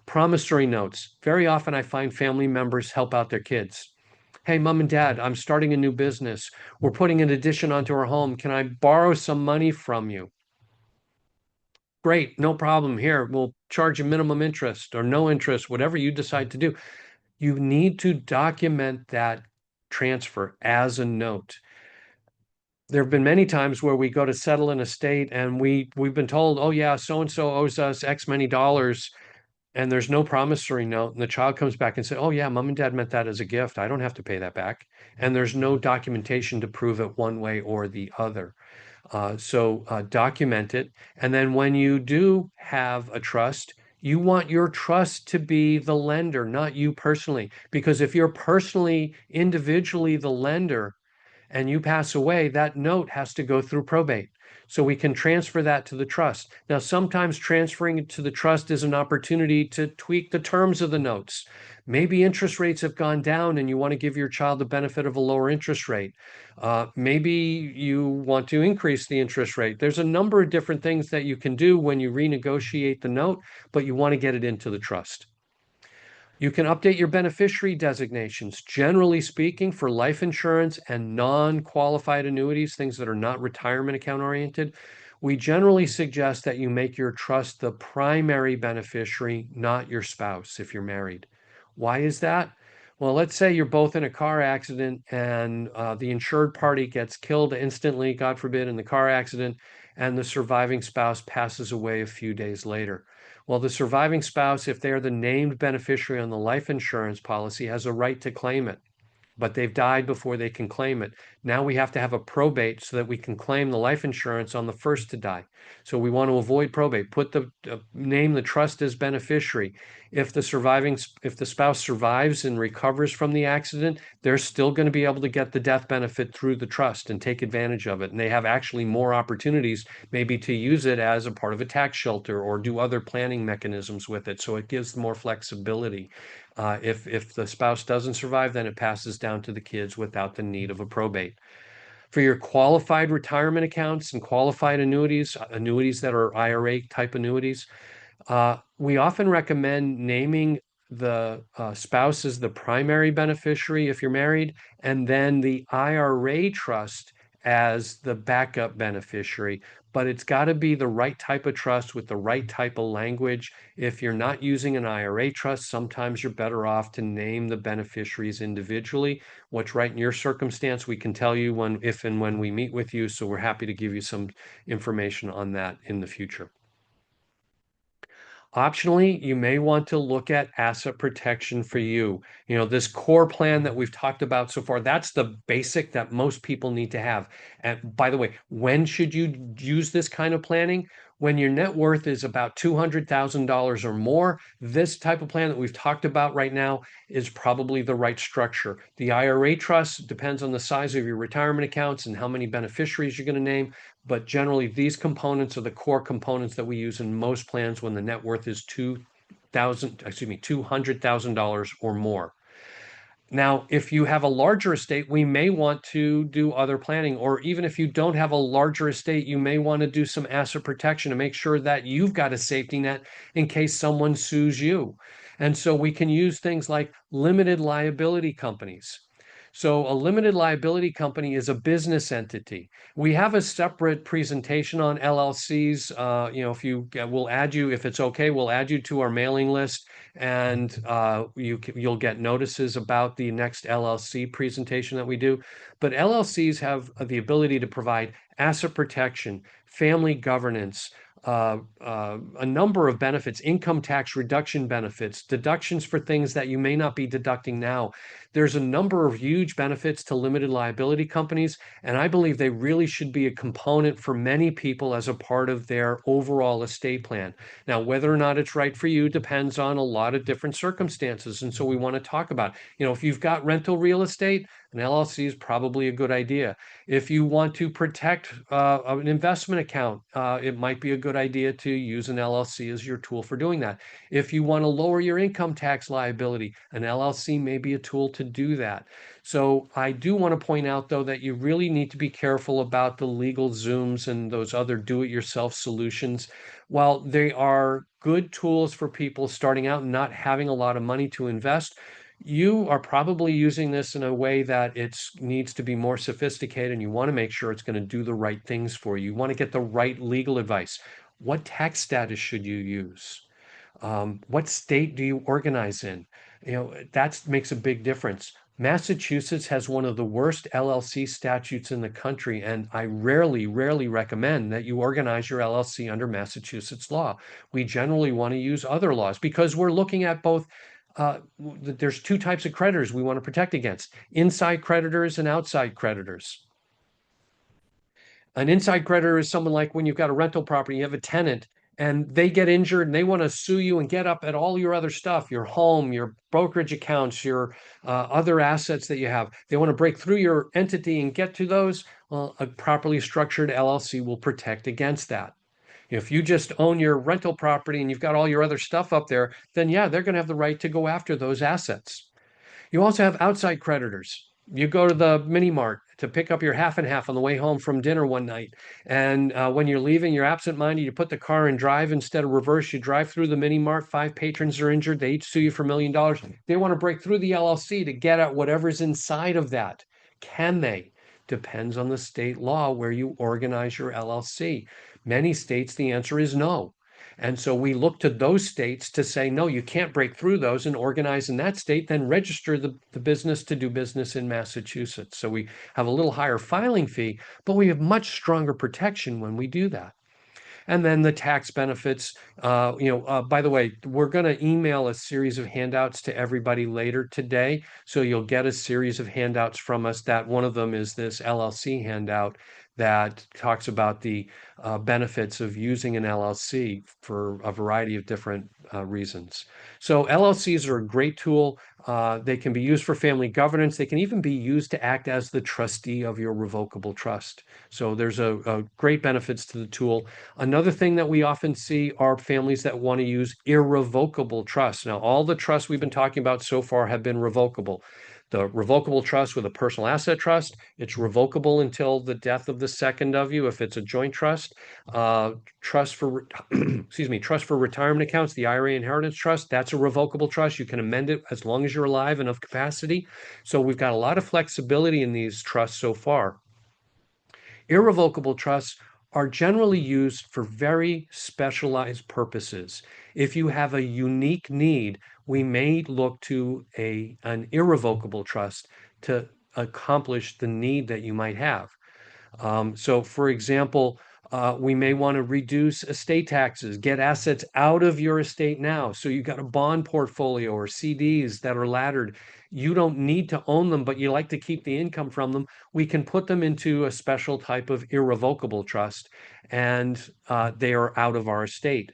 Speaker 1: Promissory notes. Very often I find family members help out their kids. Hey, mom and dad, I'm starting a new business. We're putting an addition onto our home. Can I borrow some money from you? Great, no problem. Here, we'll charge you minimum interest or no interest, whatever you decide to do. You need to document that transfer as a note. There have been many times where we go to settle an estate and we've been told, oh yeah, so and so owes us X many dollars, and there's no promissory note, and the child comes back and says, oh yeah, mom and dad meant that as a gift. I don't have to pay that back. And there's no documentation to prove it one way or the other. So document it. And then when you do have a trust, you want your trust to be the lender, not you personally. Because if you're personally, individually the lender, and you pass away, that note has to go through probate. So we can transfer that to the trust. Now, sometimes transferring it to the trust is an opportunity to tweak the terms of the notes. Maybe interest rates have gone down and you want to give your child the benefit of a lower interest rate. Maybe you want to increase the interest rate. There's a number of different things that you can do when you renegotiate the note, but you want to get it into the trust. You can update your beneficiary designations. Generally speaking, for life insurance and non-qualified annuities, things that are not retirement account oriented, we generally suggest that you make your trust the primary beneficiary, not your spouse if you're married. Why is that? Well, let's say you're both in a car accident and the insured party gets killed instantly, God forbid, in the car accident, and the surviving spouse passes away a few days later. Well, the surviving spouse, if they are the named beneficiary on the life insurance policy, has a right to claim it, but they've died before they can claim it. Now we have to have a probate so that we can claim the life insurance on the first to die. So we want to avoid probate. Put the name the trust as beneficiary. If the spouse survives and recovers from the accident, they're still going to be able to get the death benefit through the trust and take advantage of it. And they have actually more opportunities maybe to use it as a part of a tax shelter or do other planning mechanisms with it. So it gives more flexibility. If the spouse doesn't survive, then it passes down to the kids without the need of a probate. For your qualified retirement accounts and qualified annuities, annuities that are IRA type annuities, we often recommend naming the spouse as the primary beneficiary if you're married, and then the IRA trust as the backup beneficiary. But it's got to be the right type of trust with the right type of language. If you're not using an IRA trust, sometimes you're better off to name the beneficiaries individually. What's right in your circumstance, we can tell you if and when we meet with you. So we're happy to give you some information on that in the future. Optionally, you may want to look at asset protection for you. You know, this core plan that we've talked about so far, that's the basic that most people need to have. And by the way, when should you use this kind of planning? When your net worth is about $200,000 or more, this type of plan that we've talked about right now is probably the right structure. The IRA trust depends on the size of your retirement accounts and how many beneficiaries you're going to name. But generally, these components are the core components that we use in most plans when the net worth is $200,000 or more. Now, if you have a larger estate, we may want to do other planning, or even if you don't have a larger estate, you may want to do some asset protection to make sure that you've got a safety net in case someone sues you. And so we can use things like limited liability companies. So a limited liability company is a business entity. We have a separate presentation on LLCs. We'll add you, if it's okay, we'll add you to our mailing list, and you'll get notices about the next LLC presentation that we do. But LLCs have the ability to provide asset protection, family governance, a number of benefits, income tax reduction benefits, deductions for things that you may not be deducting now. There's a number of huge benefits to limited liability companies, and I believe they really should be a component for many people as a part of their overall estate plan. Now, whether or not it's right for you depends on a lot of different circumstances, and so we want to talk about, if you've got rental real estate, an LLC is probably a good idea. If you want to protect an investment account, it might be a good idea to use an LLC as your tool for doing that. If you want to lower your income tax liability, an LLC may be a tool to do that. So I do want to point out, though, that you really need to be careful about the LegalZooms and those other do-it-yourself solutions. While they are good tools for people starting out and not having a lot of money to invest, you are probably using this in a way that it needs to be more sophisticated, and you want to make sure it's going to do the right things for you. You want to get the right legal advice. What tax status should you use? What state do you organize in? That makes a big difference. Massachusetts has one of the worst LLC statutes in the country, and I rarely recommend that you organize your LLC under Massachusetts law. We generally want to use other laws because we're looking at both. There's two types of creditors we want to protect against: inside creditors and outside creditors. An inside creditor is someone like when you've got a rental property, you have a tenant, and they get injured and they want to sue you and get up at all your other stuff, your home, your brokerage accounts, your other assets that you have. They want to break through your entity and get to those. Well, a properly structured LLC will protect against that. If you just own your rental property and you've got all your other stuff up there, then yeah, they're going to have the right to go after those assets. You also have outside creditors. You go to the mini mart to pick up your half and half on the way home from dinner one night. And when you're leaving, you're absent-minded. You put the car in drive instead of reverse. You drive through the mini mart. 5 patrons are injured. They each sue you for $1 million. They want to break through the LLC to get at whatever's inside of that. Can they? Depends on the state law where you organize your LLC. Many states, the answer is no. And so we look to those states to say, no, you can't break through those and organize in that state, then register the business to do business in Massachusetts. So we have a little higher filing fee, but we have much stronger protection when we do that. And then the tax benefits. By the way, we're going to email a series of handouts to everybody later today. So you'll get a series of handouts from us. That one of them is this LLC handout that talks about the benefits of using an LLC for a variety of different reasons. So LLCs are a great tool. They can be used for family governance. They can even be used to act as the trustee of your revocable trust. So there's a great benefits to the tool. Another thing that we often see are families that want to use irrevocable trusts. Now, all the trusts we've been talking about so far have been revocable. The revocable trust with a personal asset trust, it's revocable until the death of the second of you if it's a joint trust. Trust for trust for retirement accounts, the IRA inheritance trust, that's a revocable trust. You can amend it as long as you're alive and of capacity. So we've got a lot of flexibility in these trusts so far. Irrevocable trusts are generally used for very specialized purposes. If you have a unique need, we may look to an irrevocable trust to accomplish the need that you might have. So, for example, we may want to reduce estate taxes, get assets out of your estate now. So you've got a bond portfolio or CDs that are laddered. You don't need to own them, but you like to keep the income from them. We can put them into a special type of irrevocable trust, and they are out of our estate.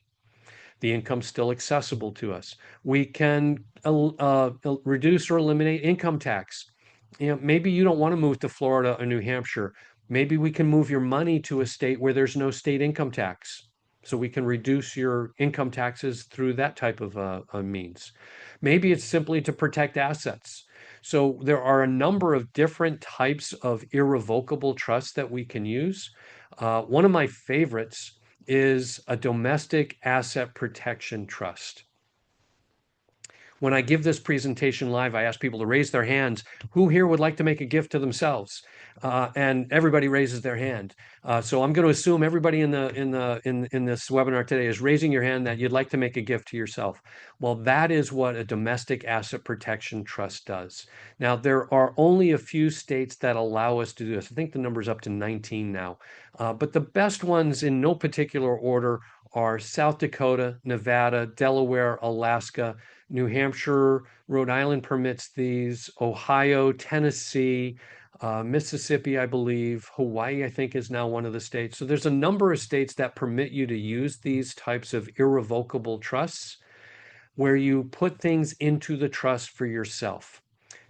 Speaker 1: The income's still accessible to us. We can reduce or eliminate income tax. Maybe you don't want to move to Florida or New Hampshire. Maybe we can move your money to a state where there's no state income tax. So we can reduce your income taxes through that type of a means. Maybe it's simply to protect assets. So there are a number of different types of irrevocable trusts that we can use. One of my favorites is a domestic asset protection trust. When I give this presentation live, I ask people to raise their hands. Who here would like to make a gift to themselves? And everybody raises their hand. So I'm going to assume everybody in this webinar today is raising your hand that you'd like to make a gift to yourself. Well, that is what a domestic asset protection trust does. Now, there are only a few states that allow us to do this. I think the number's up to 19 now. But the best ones in no particular order are South Dakota, Nevada, Delaware, Alaska, New Hampshire, Rhode Island permits these, Ohio, Tennessee, Mississippi, I believe, Hawaii, I think, is now one of the states. So there's a number of states that permit you to use these types of irrevocable trusts where you put things into the trust for yourself.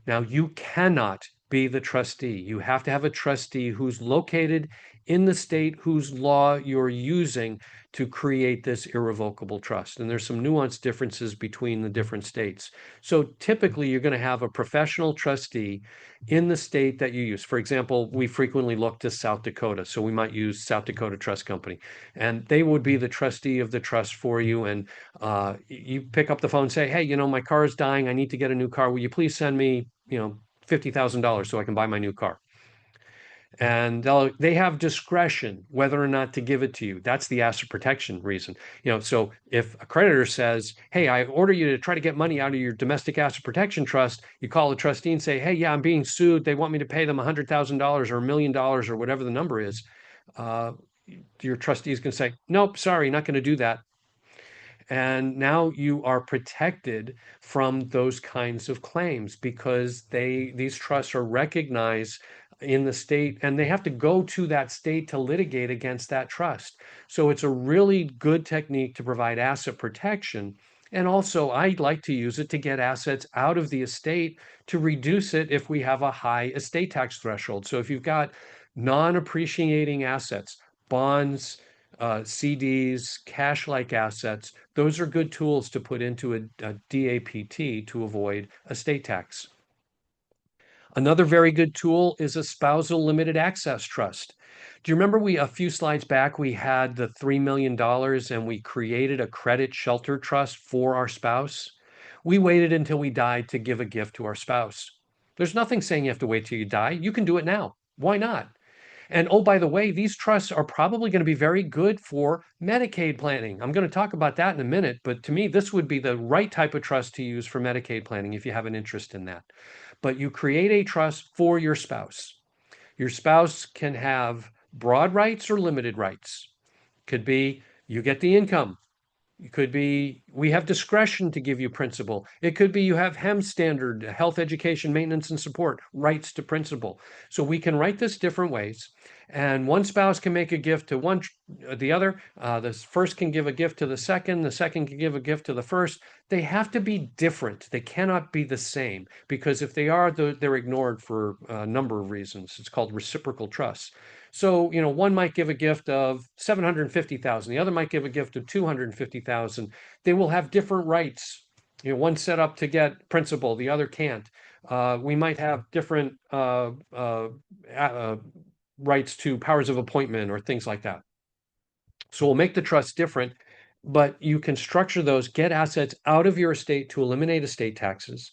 Speaker 1: Now, you cannot be the trustee. You have to have a trustee who's located in the state whose law you're using to create this irrevocable trust. And there's some nuanced differences between the different states. So typically, you're going to have a professional trustee in the state that you use. For example, we frequently look to South Dakota. So we might use South Dakota Trust Company. And they would be the trustee of the trust for you. And you pick up the phone and say, hey, my car is dying. I need to get a new car. Will you please send me, $50,000 so I can buy my new car? And they have discretion whether or not to give it to you. That's the asset protection reason. So if a creditor says, hey, I order you to try to get money out of your domestic asset protection trust, you call the trustee and say, hey, yeah, I'm being sued. They want me to pay them $100,000 or $1 million or whatever the number is. Your trustee is going to say, nope, sorry, not going to do that. And now you are protected from those kinds of claims because these trusts are recognized in the state and they have to go to that state to litigate against that trust. So it's a really good technique to provide asset protection. And also, I like to use it to get assets out of the estate to reduce it if we have a high estate tax threshold. So if you've got non-appreciating assets, bonds, CDs, cash-like assets, those are good tools to put into a DAPT to avoid estate tax. Another very good tool is a spousal limited access trust. Do you remember a few slides back, we had the $3 million and we created a credit shelter trust for our spouse? We waited until we died to give a gift to our spouse. There's nothing saying you have to wait till you die. You can do it now. Why not? And oh, by the way, these trusts are probably going to be very good for Medicaid planning. I'm going to talk about that in a minute, but to me, this would be the right type of trust to use for Medicaid planning if you have an interest in that. But you create a trust for your spouse. Your spouse can have broad rights or limited rights. Could be you get the income. It could be we have discretion to give you principal. It could be you have HEM standard, health, education, maintenance, and support, rights to principal. So we can write this different ways. And one spouse can make a gift to the other. The first can give a gift to the second can give a gift to the first. They have to be different. They cannot be the same because if they are, they're ignored for a number of reasons. It's called reciprocal trust. So, one might give a gift of 750,000, the other might give a gift of 250,000. They will have different rights. One set up to get principal, the other can't. We might have different rights to powers of appointment or things like that. So we'll make the trust different, but you can structure those, get assets out of your estate to eliminate estate taxes,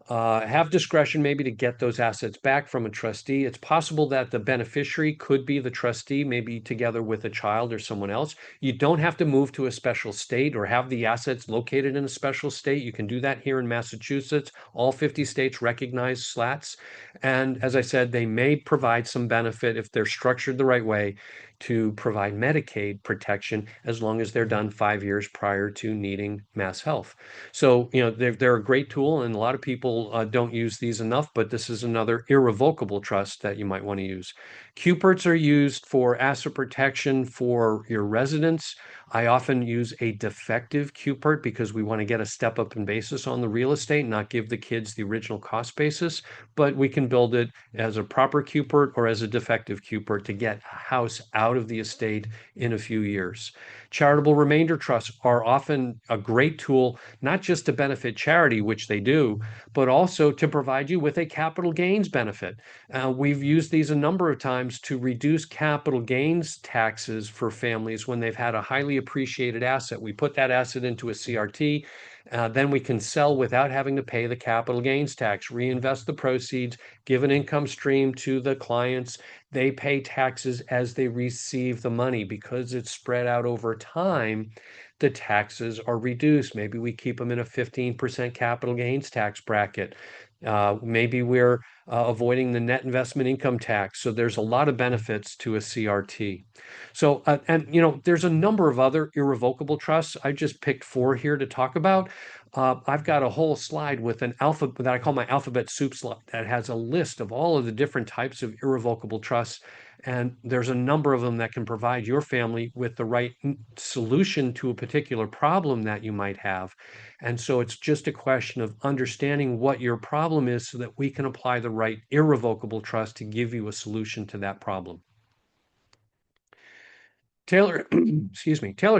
Speaker 1: have discretion maybe to get those assets back from a trustee. It's possible that the beneficiary could be the trustee, maybe together with a child or someone else. You don't have to move to a special state or have the assets located in a special state. You can do that here in Massachusetts. All 50 states recognize SLATs. And as I said, they may provide some benefit if they're structured the right way to provide Medicaid protection as long as they're done 5 years prior to needing mass health. So, they're a great tool, and a lot of people don't use these enough, but this is another irrevocable trust that you might want to use. QPERTs are used for asset protection for your residents. I often use a defective QPERT because we want to get a step up in basis on the real estate, not give the kids the original cost basis, but we can build it as a proper QPERT or as a defective QPERT to get a house out of the estate in a few years. Charitable remainder trusts are often a great tool, not just to benefit charity, which they do, but also to provide you with a capital gains benefit. We've used these a number of times to reduce capital gains taxes for families when they've had a highly appreciated asset. We put that asset into a CRT. Then we can sell without having to pay the capital gains tax, reinvest the proceeds, give an income stream to the clients. They pay taxes as they receive the money because it's spread out over time. The taxes are reduced. Maybe we keep them in a 15% capital gains tax bracket. Maybe we're avoiding the net investment income tax. So there's a lot of benefits to a CRT. So, there's a number of other irrevocable trusts. I just picked 4 here to talk about. I've got a whole slide with an alphabet that I call my alphabet soup slide that has a list of all of the different types of irrevocable trusts. And there's a number of them that can provide your family with the right solution to a particular problem that you might have. And so it's just a question of understanding what your problem is so that we can apply the right irrevocable trust to give you a solution to that problem. Taylor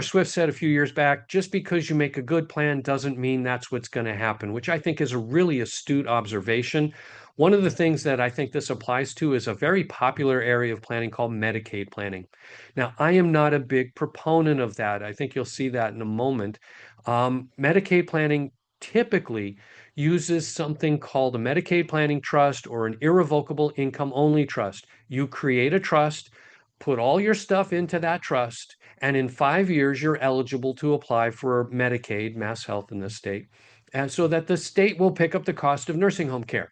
Speaker 1: Swift said a few years back, just because you make a good plan doesn't mean that's what's going to happen, which I think is a really astute observation. One of the things that I think this applies to is a very popular area of planning called Medicaid planning. Now, I am not a big proponent of that. I think you'll see that in a moment. Medicaid planning typically uses something called a Medicaid planning trust or an irrevocable income only trust. You create a trust, put all your stuff into that trust, and in 5 years, you're eligible to apply for Medicaid, mass health in this state, and so that the state will pick up the cost of nursing home care.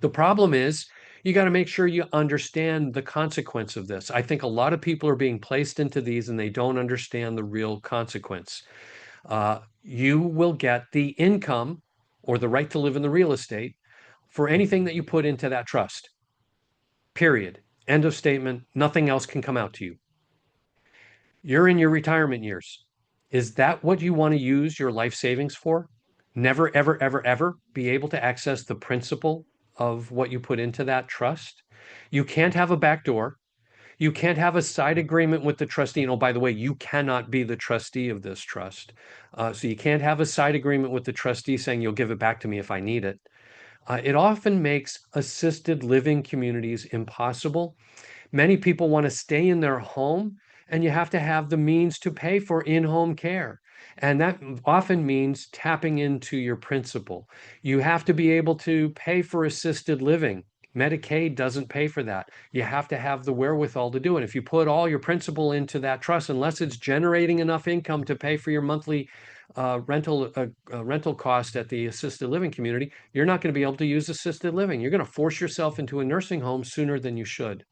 Speaker 1: The problem is You got to make sure you understand the consequence of this. I think a lot of people are being placed into these and they don't understand the real consequence. You will get the income or the right to live in the real estate for anything that you put into that trust. Period. End of statement. Nothing else can come out to you. You're in your retirement years. Is that what you want to use your life savings for? Never, ever, ever, ever be able to access the principal of what you put into that trust? You can't have a backdoor. You can't have a side agreement with the trustee. And oh, by the way, you cannot be the trustee of this trust. So you can't have a side agreement with the trustee saying you'll give it back to me if I need it. It often makes assisted living communities impossible. Many people want to stay in their home, and you have to have the means to pay for in-home care. And that often means tapping into your principal. You have to be able to pay for assisted living. Medicaid doesn't pay for that. You have to have the wherewithal to do it. If you put all your principal into that trust, unless it's generating enough income to pay for your monthly rental cost at the assisted living community, you're not going to be able to use assisted living. You're going to force yourself into a nursing home sooner than you should.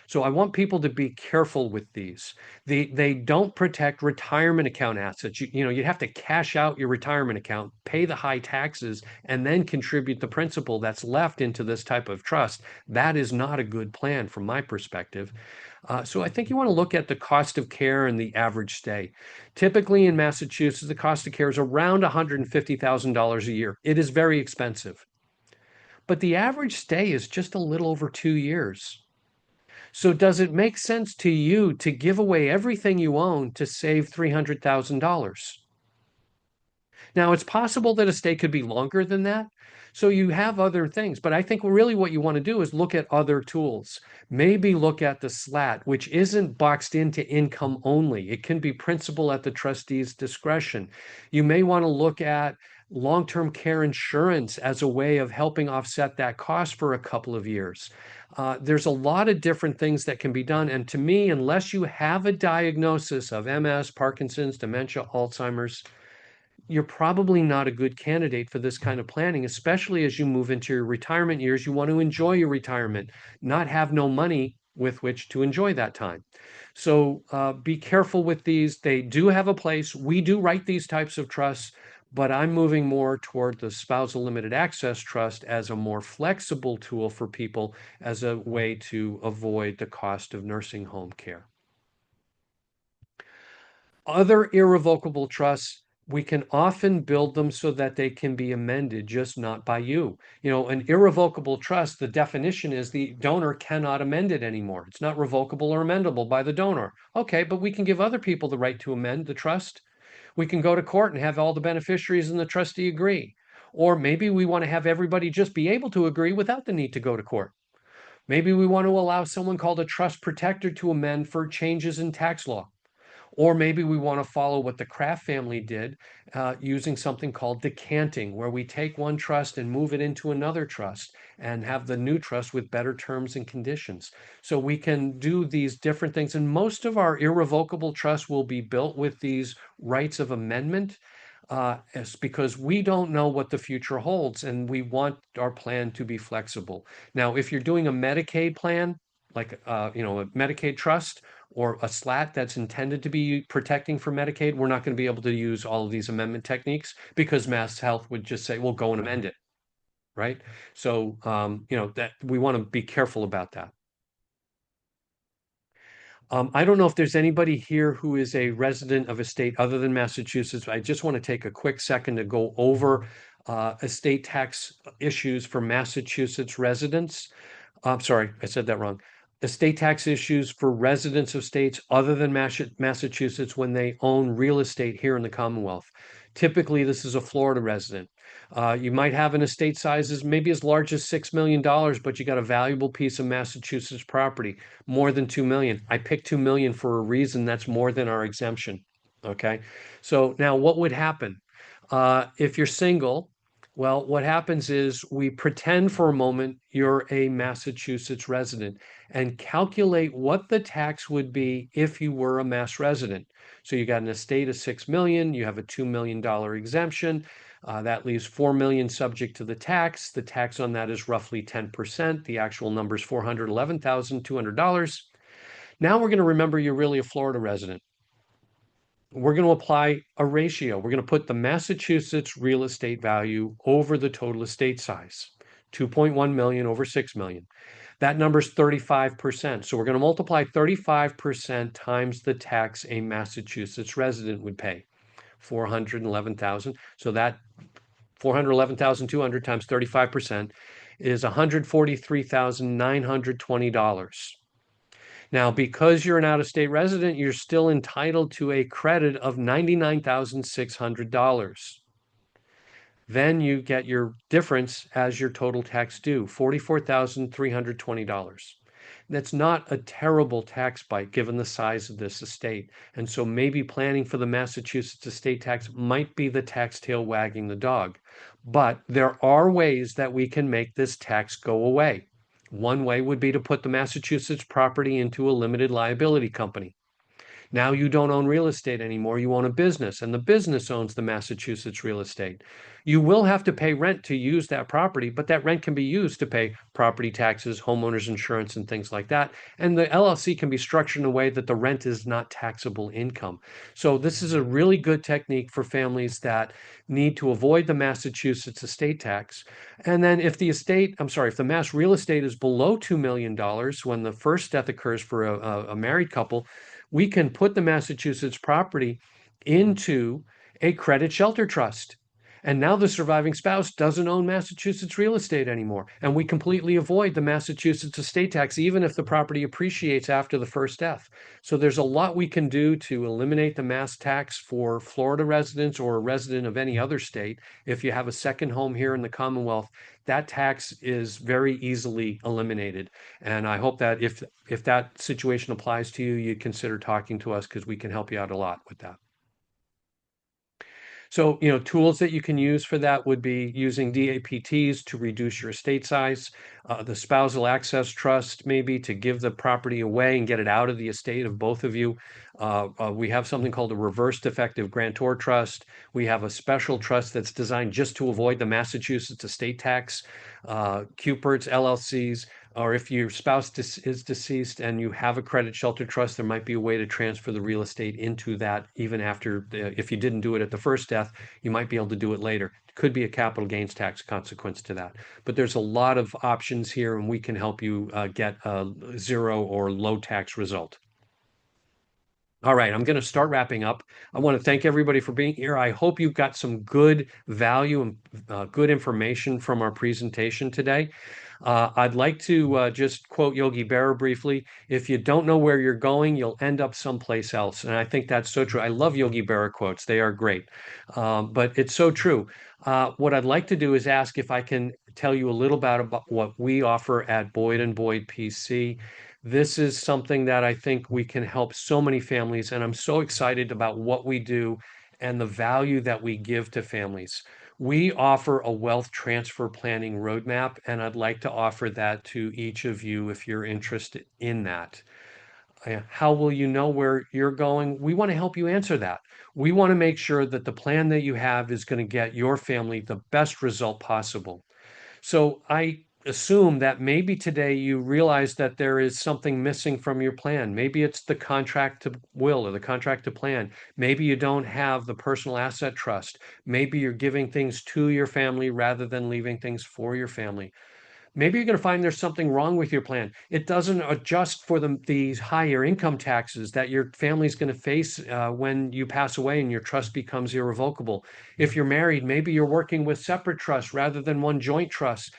Speaker 1: So I want people to be careful with these. They don't protect retirement account assets. You'd have to cash out your retirement account, pay the high taxes, and then contribute the principal that's left into this type of trust. That is not a good plan from my perspective. So I think you want to look at the cost of care and the average stay. Typically in Massachusetts, the cost of care is around $150,000 a year. It is very expensive. But the average stay is just a little over 2 years. So does it make sense to you to give away everything you own to save $300,000? Now, it's possible that a stay could be longer than that. So you have other things, but I think really what you want to do is look at other tools. Maybe look at the SLAT, which isn't boxed into income only. It can be principal at the trustee's discretion. You may want to look at long-term care insurance as a way of helping offset that cost for a couple of years. There's a lot of different things that can be done. And to me, unless you have a diagnosis of MS, Parkinson's, dementia, Alzheimer's, you're probably not a good candidate for this kind of planning, especially as you move into your retirement years. You want to enjoy your retirement, not have no money with which to enjoy that time. So be careful with these. They do have a place. We do write these types of trusts, but I'm moving more toward the spousal limited access trust as a more flexible tool for people as a way to avoid the cost of nursing home care. Other irrevocable trusts, we can often build them so that they can be amended, just not by you. An irrevocable trust, the definition is the donor cannot amend it anymore. It's not revocable or amendable by the donor. Okay, but we can give other people the right to amend the trust. We can go to court and have all the beneficiaries and the trustee agree. Or maybe we want to have everybody just be able to agree without the need to go to court. Maybe we want to allow someone called a trust protector to amend for changes in tax law. Or maybe we want to follow what the Kraft family did using something called decanting, where we take one trust and move it into another trust and have the new trust with better terms and conditions. So we can do these different things. And most of our irrevocable trusts will be built with these rights of amendment. It's because we don't know what the future holds and we want our plan to be flexible. Now, if you're doing a Medicaid plan, like a Medicaid trust, or a SLAT that's intended to be protecting for Medicaid, we're not going to be able to use all of these amendment techniques because Mass Health would just say, well, go and amend it, right? So, that we want to be careful about that. I don't know if there's anybody here who is a resident of a state other than Massachusetts. I just want to take a quick second to go over estate tax issues for Massachusetts residents. I'm sorry, I said that wrong. Estate tax issues for residents of states other than Massachusetts when they own real estate here in the Commonwealth. Typically, this is a Florida resident. You might have an estate sizes maybe as large as $6 million, but you got a valuable piece of Massachusetts property, more than 2 million. I picked 2 million for a reason. That's more than our exemption. Okay. So now what would happen? If you're single, well, what happens is we pretend for a moment you're a Massachusetts resident and calculate what the tax would be if you were a Mass resident. So you got an estate of 6 million, you have a $2 million exemption. That leaves 4 million subject to the tax. The tax on that is roughly 10%. The actual number is $411,200. Now we're going to remember you're really a Florida resident. We're going to apply a ratio. We're going to put the Massachusetts real estate value over the total estate size, 2.1 million over 6 million. That number is 35%. So we're going to multiply 35% times the tax a Massachusetts resident would pay, 411,000. So that 411,200 times 35% is $143,920. Now, because you're an out-of-state resident, you're still entitled to a credit of $99,600. Then you get your difference as your total tax due, $44,320. That's not a terrible tax bite given the size of this estate. And so maybe planning for the Massachusetts estate tax might be the tax tail wagging the dog. But there are ways that we can make this tax go away. One way would be to put the Massachusetts property into a limited liability company. Now you don't own real estate anymore. You own a business, and the business owns the Massachusetts real estate. You will have to pay rent to use that property, but that rent can be used to pay property taxes, homeowners insurance, and things like that. And the LLC can be structured in a way that the rent is not taxable income. So this is a really good technique for families that need to avoid the Massachusetts estate tax. And then if the Mass real estate is below $2 million when the first death occurs for a married couple, we can put the Massachusetts property into a credit shelter trust. And now the surviving spouse doesn't own Massachusetts real estate anymore. And we completely avoid the Massachusetts estate tax, even if the property appreciates after the first death. So there's a lot we can do to eliminate the Mass tax for Florida residents or a resident of any other state. If you have a second home here in the Commonwealth, that tax is very easily eliminated. And I hope that if that situation applies to you, you consider talking to us because we can help you out a lot with that. So, tools that you can use for that would be using DAPTs to reduce your estate size, the spousal access trust, maybe to give the property away and get it out of the estate of both of you. We have something called a reversed effective grantor trust. We have a special trust that's designed just to avoid the Massachusetts estate tax, CUPERTs, LLCs, or if your spouse is deceased and you have a credit shelter trust, there might be a way to transfer the real estate into that even after, if you didn't do it at the first death, you might be able to do it later. It could be a capital gains tax consequence to that. But there's a lot of options here, and we can help you get a zero or low tax result. All right, I'm going to start wrapping up. I want to thank everybody for being here. I hope you've got some good value and good information from our presentation today. I'd like to just quote Yogi Berra briefly. If you don't know where you're going, you'll end up someplace else. And I think that's so true. I love Yogi Berra quotes. They are great. But it's so true. What I'd like to do is ask if I can tell you a little bit about what we offer at Boyd & Boyd PC. This is something that I think we can help so many families, and I'm so excited about what we do and the value that we give to families. We offer a wealth transfer planning roadmap, and I'd like to offer that to each of you if you're interested in that. How will you know where you're going? We want to help you answer that. We want to make sure that the plan that you have is going to get your family the best result possible. So I assume that maybe today you realize that there is something missing from your plan. Maybe it's the contract to will or the contract to plan. Maybe you don't have the personal asset trust. Maybe you're giving things to your family rather than leaving things for your family. Maybe you're going to find there's something wrong with your plan. It doesn't adjust for these higher income taxes that your family's going to face when you pass away and your trust becomes irrevocable. If you're married, maybe you're working with separate trusts rather than one joint trust.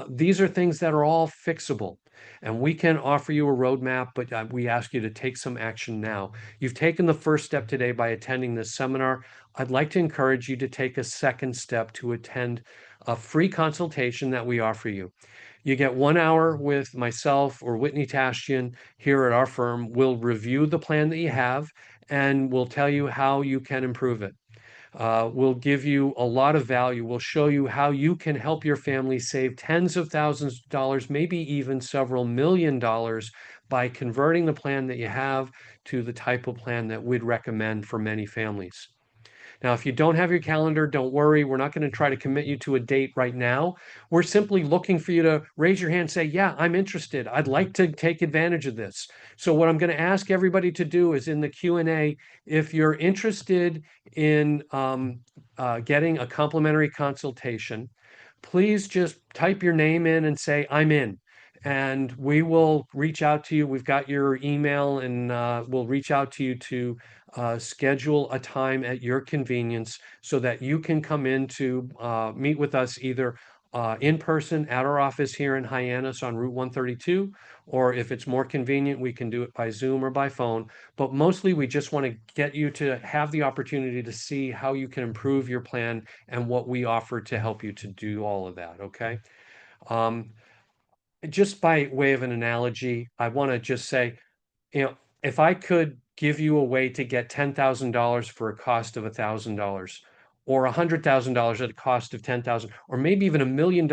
Speaker 1: These are things that are all fixable. And we can offer you a roadmap, but we ask you to take some action now. You've taken the first step today by attending this seminar. I'd like to encourage you to take a second step to attend a free consultation that we offer you. You get 1 hour with myself or Whitney Tashjian here at our firm. We'll review the plan that you have, and we'll tell you how you can improve it. We'll give you a lot of value. We'll show you how you can help your family save tens of thousands of dollars, maybe even several $1,000,000 by converting the plan that you have to the type of plan that we'd recommend for many families. Now, if you don't have your calendar, don't worry. We're not going to try to commit you to a date right now. We're simply looking for you to raise your hand and say, yeah, I'm interested. I'd like to take advantage of this. So what I'm going to ask everybody to do is in the Q&A, if you're interested in getting a complimentary consultation, please just type your name in and say, I'm in. And we will reach out to you. We've got your email, and we'll reach out to you to schedule a time at your convenience so that you can come in to meet with us either in person at our office here in Hyannis on Route 132, or if it's more convenient, we can do it by Zoom or by phone. But mostly, we just want to get you to have the opportunity to see how you can improve your plan and what we offer to help you to do all of that. Okay. Um, just by way of an analogy, I want to just say, if I could give you a way to get $10,000 for a cost of $1,000, or $100,000 at a cost of 10,000, or maybe even $1 million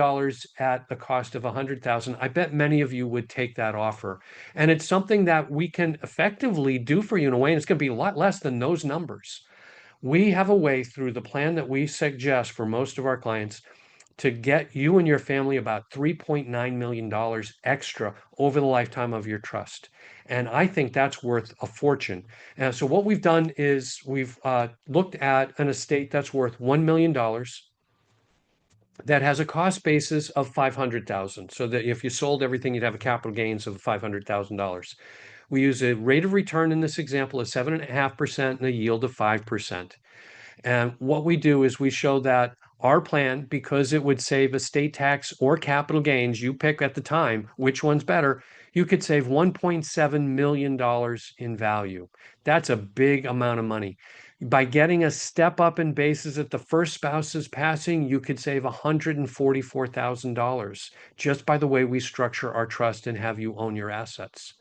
Speaker 1: at a cost of 100,000, I bet many of you would take that offer. And it's something that we can effectively do for you in a way, and it's going to be a lot less than those numbers. We have a way through the plan that we suggest for most of our clients to get you and your family about $3.9 million extra over the lifetime of your trust. And I think that's worth a fortune. And so what we've done is we've looked at an estate that's worth $1 million that has a cost basis of 500,000. So that if you sold everything, you'd have a capital gains of $500,000. We use a rate of return in this example of 7.5% and a yield of 5%. And what we do is we show that our plan, because it would save estate tax or capital gains, you pick at the time which one's better, you could save $1.7 million in value. That's a big amount of money. By getting a step up in basis at the first spouse's passing, you could save $144,000 just by the way we structure our trust and have you own your assets.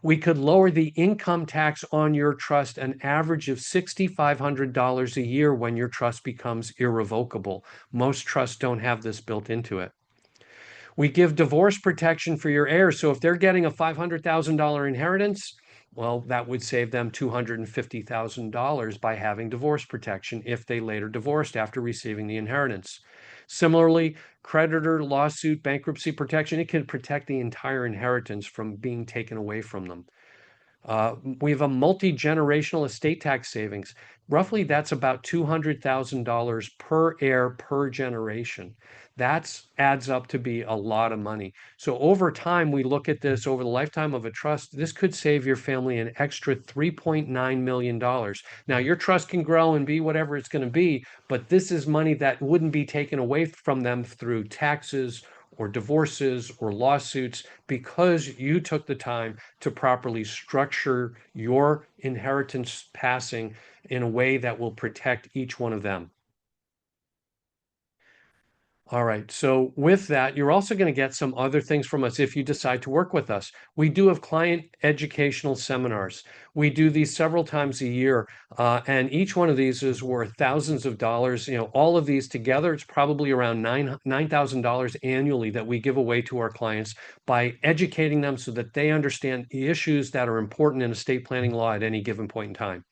Speaker 1: We could lower the income tax on your trust an average of $6,500 a year when your trust becomes irrevocable. Most trusts don't have this built into it. We give divorce protection for your heirs. So if they're getting a $500,000 inheritance, well, that would save them $250,000 by having divorce protection if they later divorced after receiving the inheritance. Similarly, creditor lawsuit bankruptcy protection, it can protect the entire inheritance from being taken away from them. We have a multi-generational estate tax savings. Roughly, that's about $200,000 per heir per generation. That adds up to be a lot of money. So over time, we look at this over the lifetime of a trust. This could save your family an extra $3.9 million. Now, your trust can grow and be whatever it's going to be, but this is money that wouldn't be taken away from them through taxes or divorces or lawsuits because you took the time to properly structure your inheritance passing in a way that will protect each one of them. All right. So with that, you're also going to get some other things from us if you decide to work with us. We do have client educational seminars. We do these several times a year, and each one of these is worth thousands of dollars. All of these together, it's probably around $9,000 annually that we give away to our clients by educating them so that they understand the issues that are important in estate planning law at any given point in time.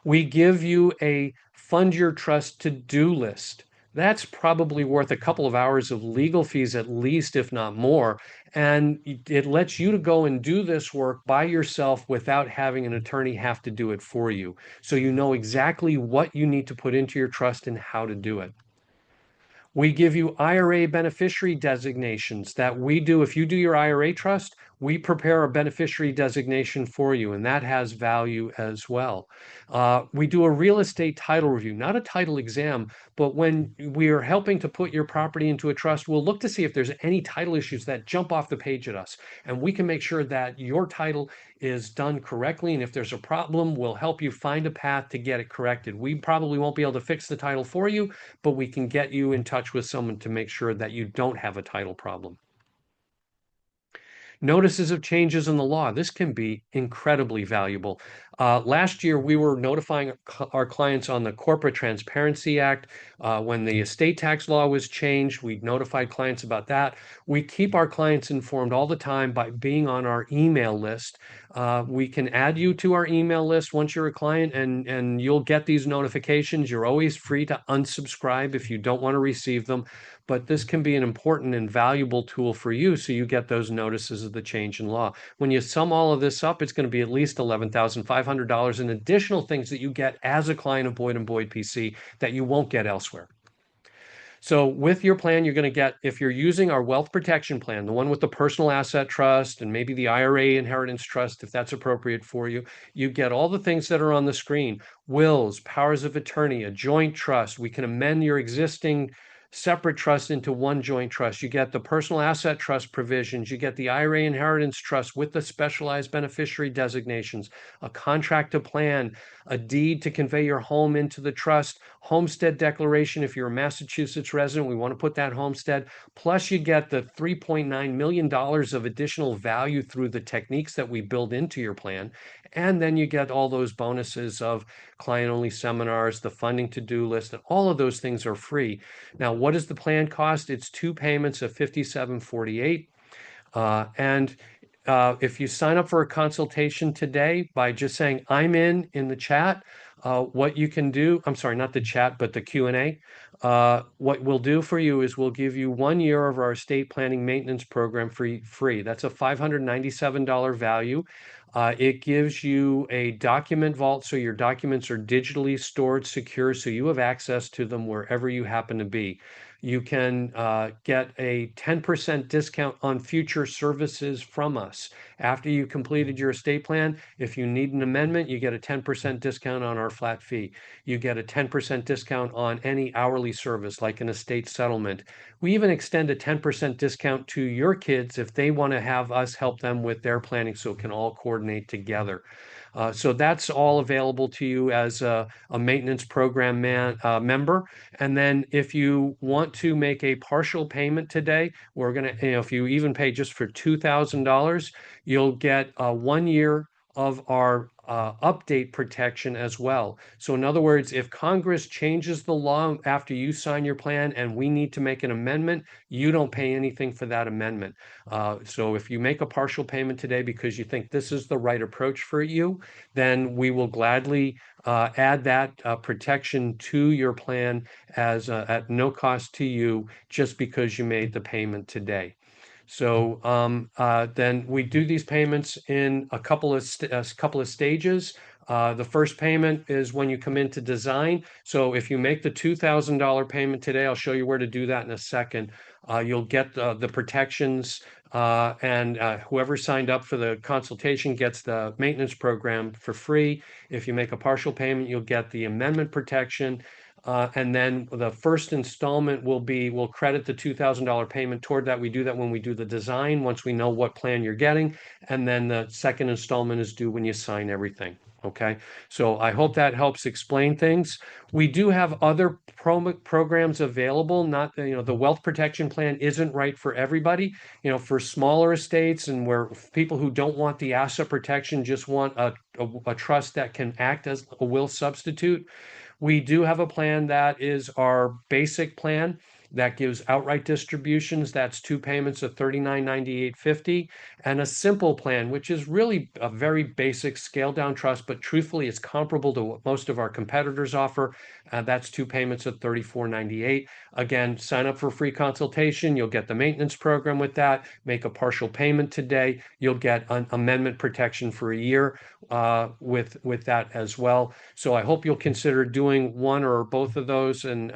Speaker 1: We give you a fund your trust to-do list. That's probably worth a couple of hours of legal fees at least, if not more. And it lets you to go and do this work by yourself without having an attorney have to do it for you. So you know exactly what you need to put into your trust and how to do it. We give you IRA beneficiary designations that we do. If you do your IRA trust, we prepare a beneficiary designation for you, and that has value as well. We do a real estate title review, not a title exam, but when we are helping to put your property into a trust, we'll look to see if there's any title issues that jump off the page at us, and we can make sure that your title is done correctly. And if there's a problem, we'll help you find a path to get it corrected. We probably won't be able to fix the title for you, but we can get you in touch with someone to make sure that you don't have a title problem. Notices of changes in the law. This can be incredibly valuable. Last year, we were notifying our clients on the Corporate Transparency Act. When the estate tax law was changed, we notified clients about that. We keep our clients informed all the time by being on our email list. We can add you to our email list once you're a client, and you'll get these notifications. You're always free to unsubscribe if you don't want to receive them. But this can be an important and valuable tool for you so you get those notices of the change in law. When you sum all of this up, it's going to be at least $11,500 in additional things that you get as a client of Boyd & Boyd PC that you won't get elsewhere. So with your plan, you're going to get, if you're using our wealth protection plan, the one with the personal asset trust and maybe the IRA inheritance trust, if that's appropriate for you, you get all the things that are on the screen: wills, powers of attorney, a joint trust. We can amend your existing separate trust into one joint trust. You get the personal asset trust provisions. You get the IRA inheritance trust with the specialized beneficiary designations, a contract to plan, a deed to convey your home into the trust, homestead declaration. If you're a Massachusetts resident, we want to put that homestead. Plus, you get the $3.9 million of additional value through the techniques that we build into your plan. And then you get all those bonuses of client-only seminars, the funding to-do list, and all of those things are free. Now, what does the plan cost? It's two payments of $57.48. And if you sign up for a consultation today by just saying I'm in the chat, what you can do, I'm sorry, not the chat, but the Q&A, what we'll do for you is we'll give you 1 year of our estate planning maintenance program free. That's a $597 value. It gives you a document vault, so your documents are digitally stored, secure, so you have access to them wherever you happen to be. You can get a 10% discount on future services from us. After you completed your estate plan, if you need an amendment, you get a 10% discount on our flat fee. You get a 10% discount on any hourly service, like an estate settlement. We even extend a 10% discount to your kids if they want to have us help them with their planning so it can all coordinate together. So that's all available to you as a maintenance program member. And then if you want to make a partial payment today, we're going to, if you even pay just for $2,000, you'll get 1 year of our update protection as well. So in other words, if Congress changes the law after you sign your plan and we need to make an amendment, you don't pay anything for that amendment. So if you make a partial payment today because you think this is the right approach for you, then we will gladly add that protection to your plan as at no cost to you just because you made the payment today. So then we do these payments in a couple of stages. The first payment is when you come in to design. So if you make the $2,000 payment today, I'll show you where to do that in a second. You'll get the protections, and whoever signed up for the consultation gets the maintenance program for free. If you make a partial payment, you'll get the amendment protection. And then the first installment we'll credit the $2,000 payment toward that. We do that when we do the design, once we know what plan you're getting. And then the second installment is due when you sign everything. Okay, so I hope that helps explain things. We do have other programs available. Not, the wealth protection plan isn't right for everybody. For smaller estates and where people who don't want the asset protection just want a trust that can act as a will substitute. We do have a plan that is our basic plan that gives outright distributions. That's two payments of $39.9850, and a simple plan, which is really a very basic scaled down trust, but truthfully, it's comparable to what most of our competitors offer. That's two payments of $34.98. Again, sign up for a free consultation. You'll get the maintenance program with that. Make a partial payment today. You'll get an amendment protection for a year with that as well. So I hope you'll consider doing one or both of those. And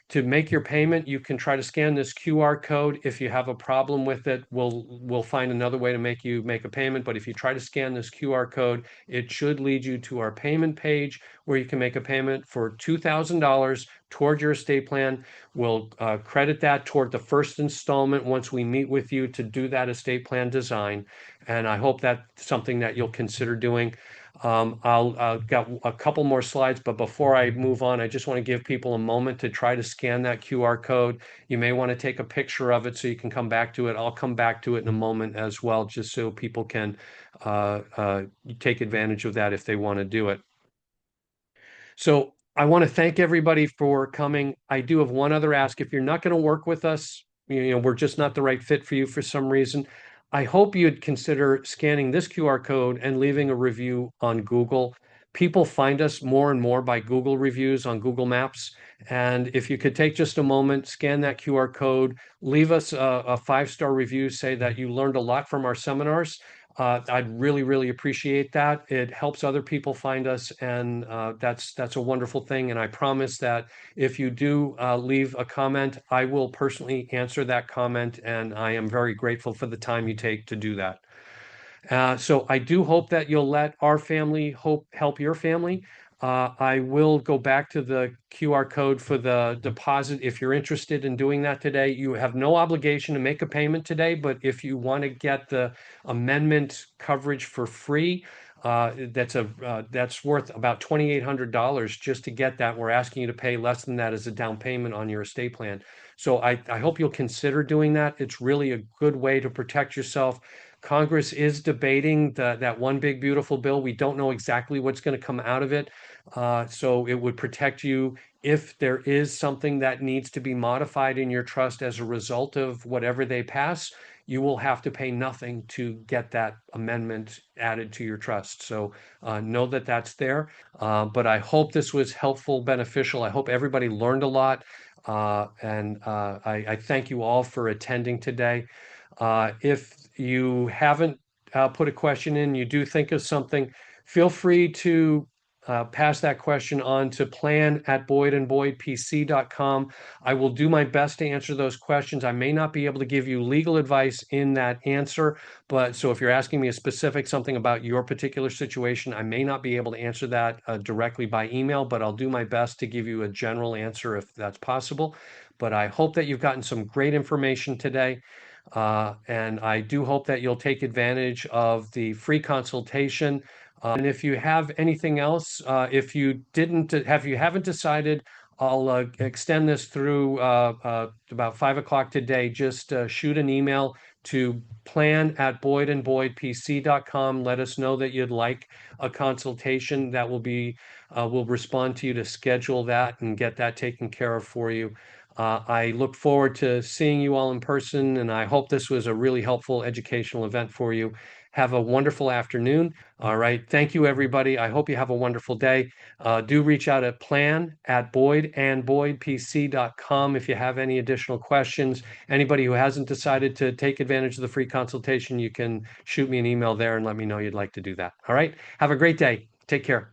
Speaker 1: to make your payment, you can try to scan this QR code. If you have a problem with it, we'll find another way to make you make a payment. But if you try to scan this QR code, it should lead you to our payment page where you can make a payment for $2,000 toward your estate plan. We'll credit that toward the first installment once we meet with you to do that estate plan design. And I hope that's something that you'll consider doing. I'll got a couple more slides, but before I move on, I just want to give people a moment to try to scan that QR code. You may want to take a picture of it so you can come back to it. I'll come back to it in a moment as well, just so people can take advantage of that if they want to do it. So I want to thank everybody for coming. I do have one other ask. If you're not going to work with us, we're just not the right fit for you for some reason. I hope you'd consider scanning this QR code and leaving a review on Google. People find us more and more by Google reviews on Google Maps. And if you could take just a moment, scan that QR code, leave us a 5-star review, say that you learned a lot from our seminars. I'd really, really appreciate that. It helps other people find us, and that's a wonderful thing. And I promise that if you do leave a comment, I will personally answer that comment, and I am very grateful for the time you take to do that. So I do hope that you'll let our family help your family. I will go back to the QR code for the deposit. If you're interested in doing that today, you have no obligation to make a payment today, but if you want to get the amendment coverage for free, that's worth about $2,800 just to get that. We're asking you to pay less than that as a down payment on your estate plan. So I hope you'll consider doing that. It's really a good way to protect yourself. Congress is debating that one big beautiful bill. We don't know exactly what's going to come out of it. So it would protect you if there is something that needs to be modified in your trust as a result of whatever they pass. You will have to pay nothing to get that amendment added to your trust. So know that that's there. But I hope this was helpful, beneficial. I hope everybody learned a lot. I thank you all for attending today. If you haven't put a question in, you do think of something, feel free to pass that question on to plan@boydandboydpc.com. I will do my best to answer those questions. I may not be able to give you legal advice in that answer, but so if you're asking me a specific something about your particular situation, I may not be able to answer that directly by email, but I'll do my best to give you a general answer if that's possible. But I hope that you've gotten some great information today. And I do hope that you'll take advantage of the free consultation. And if you have anything else, if you haven't decided, I'll extend this through about 5 o'clock today. Just shoot an email to plan@boydandboydpc.com. Let us know that you'd like a consultation. That will be, we'll respond to you to schedule that and get that taken care of for you. I look forward to seeing you all in person, and I hope this was a really helpful educational event for you. Have a wonderful afternoon. All right. Thank you, everybody. I hope you have a wonderful day. Do reach out at plan@boydandboydpc.com if you have any additional questions. Anybody who hasn't decided to take advantage of the free consultation, you can shoot me an email there and let me know you'd like to do that. All right. Have a great day. Take care.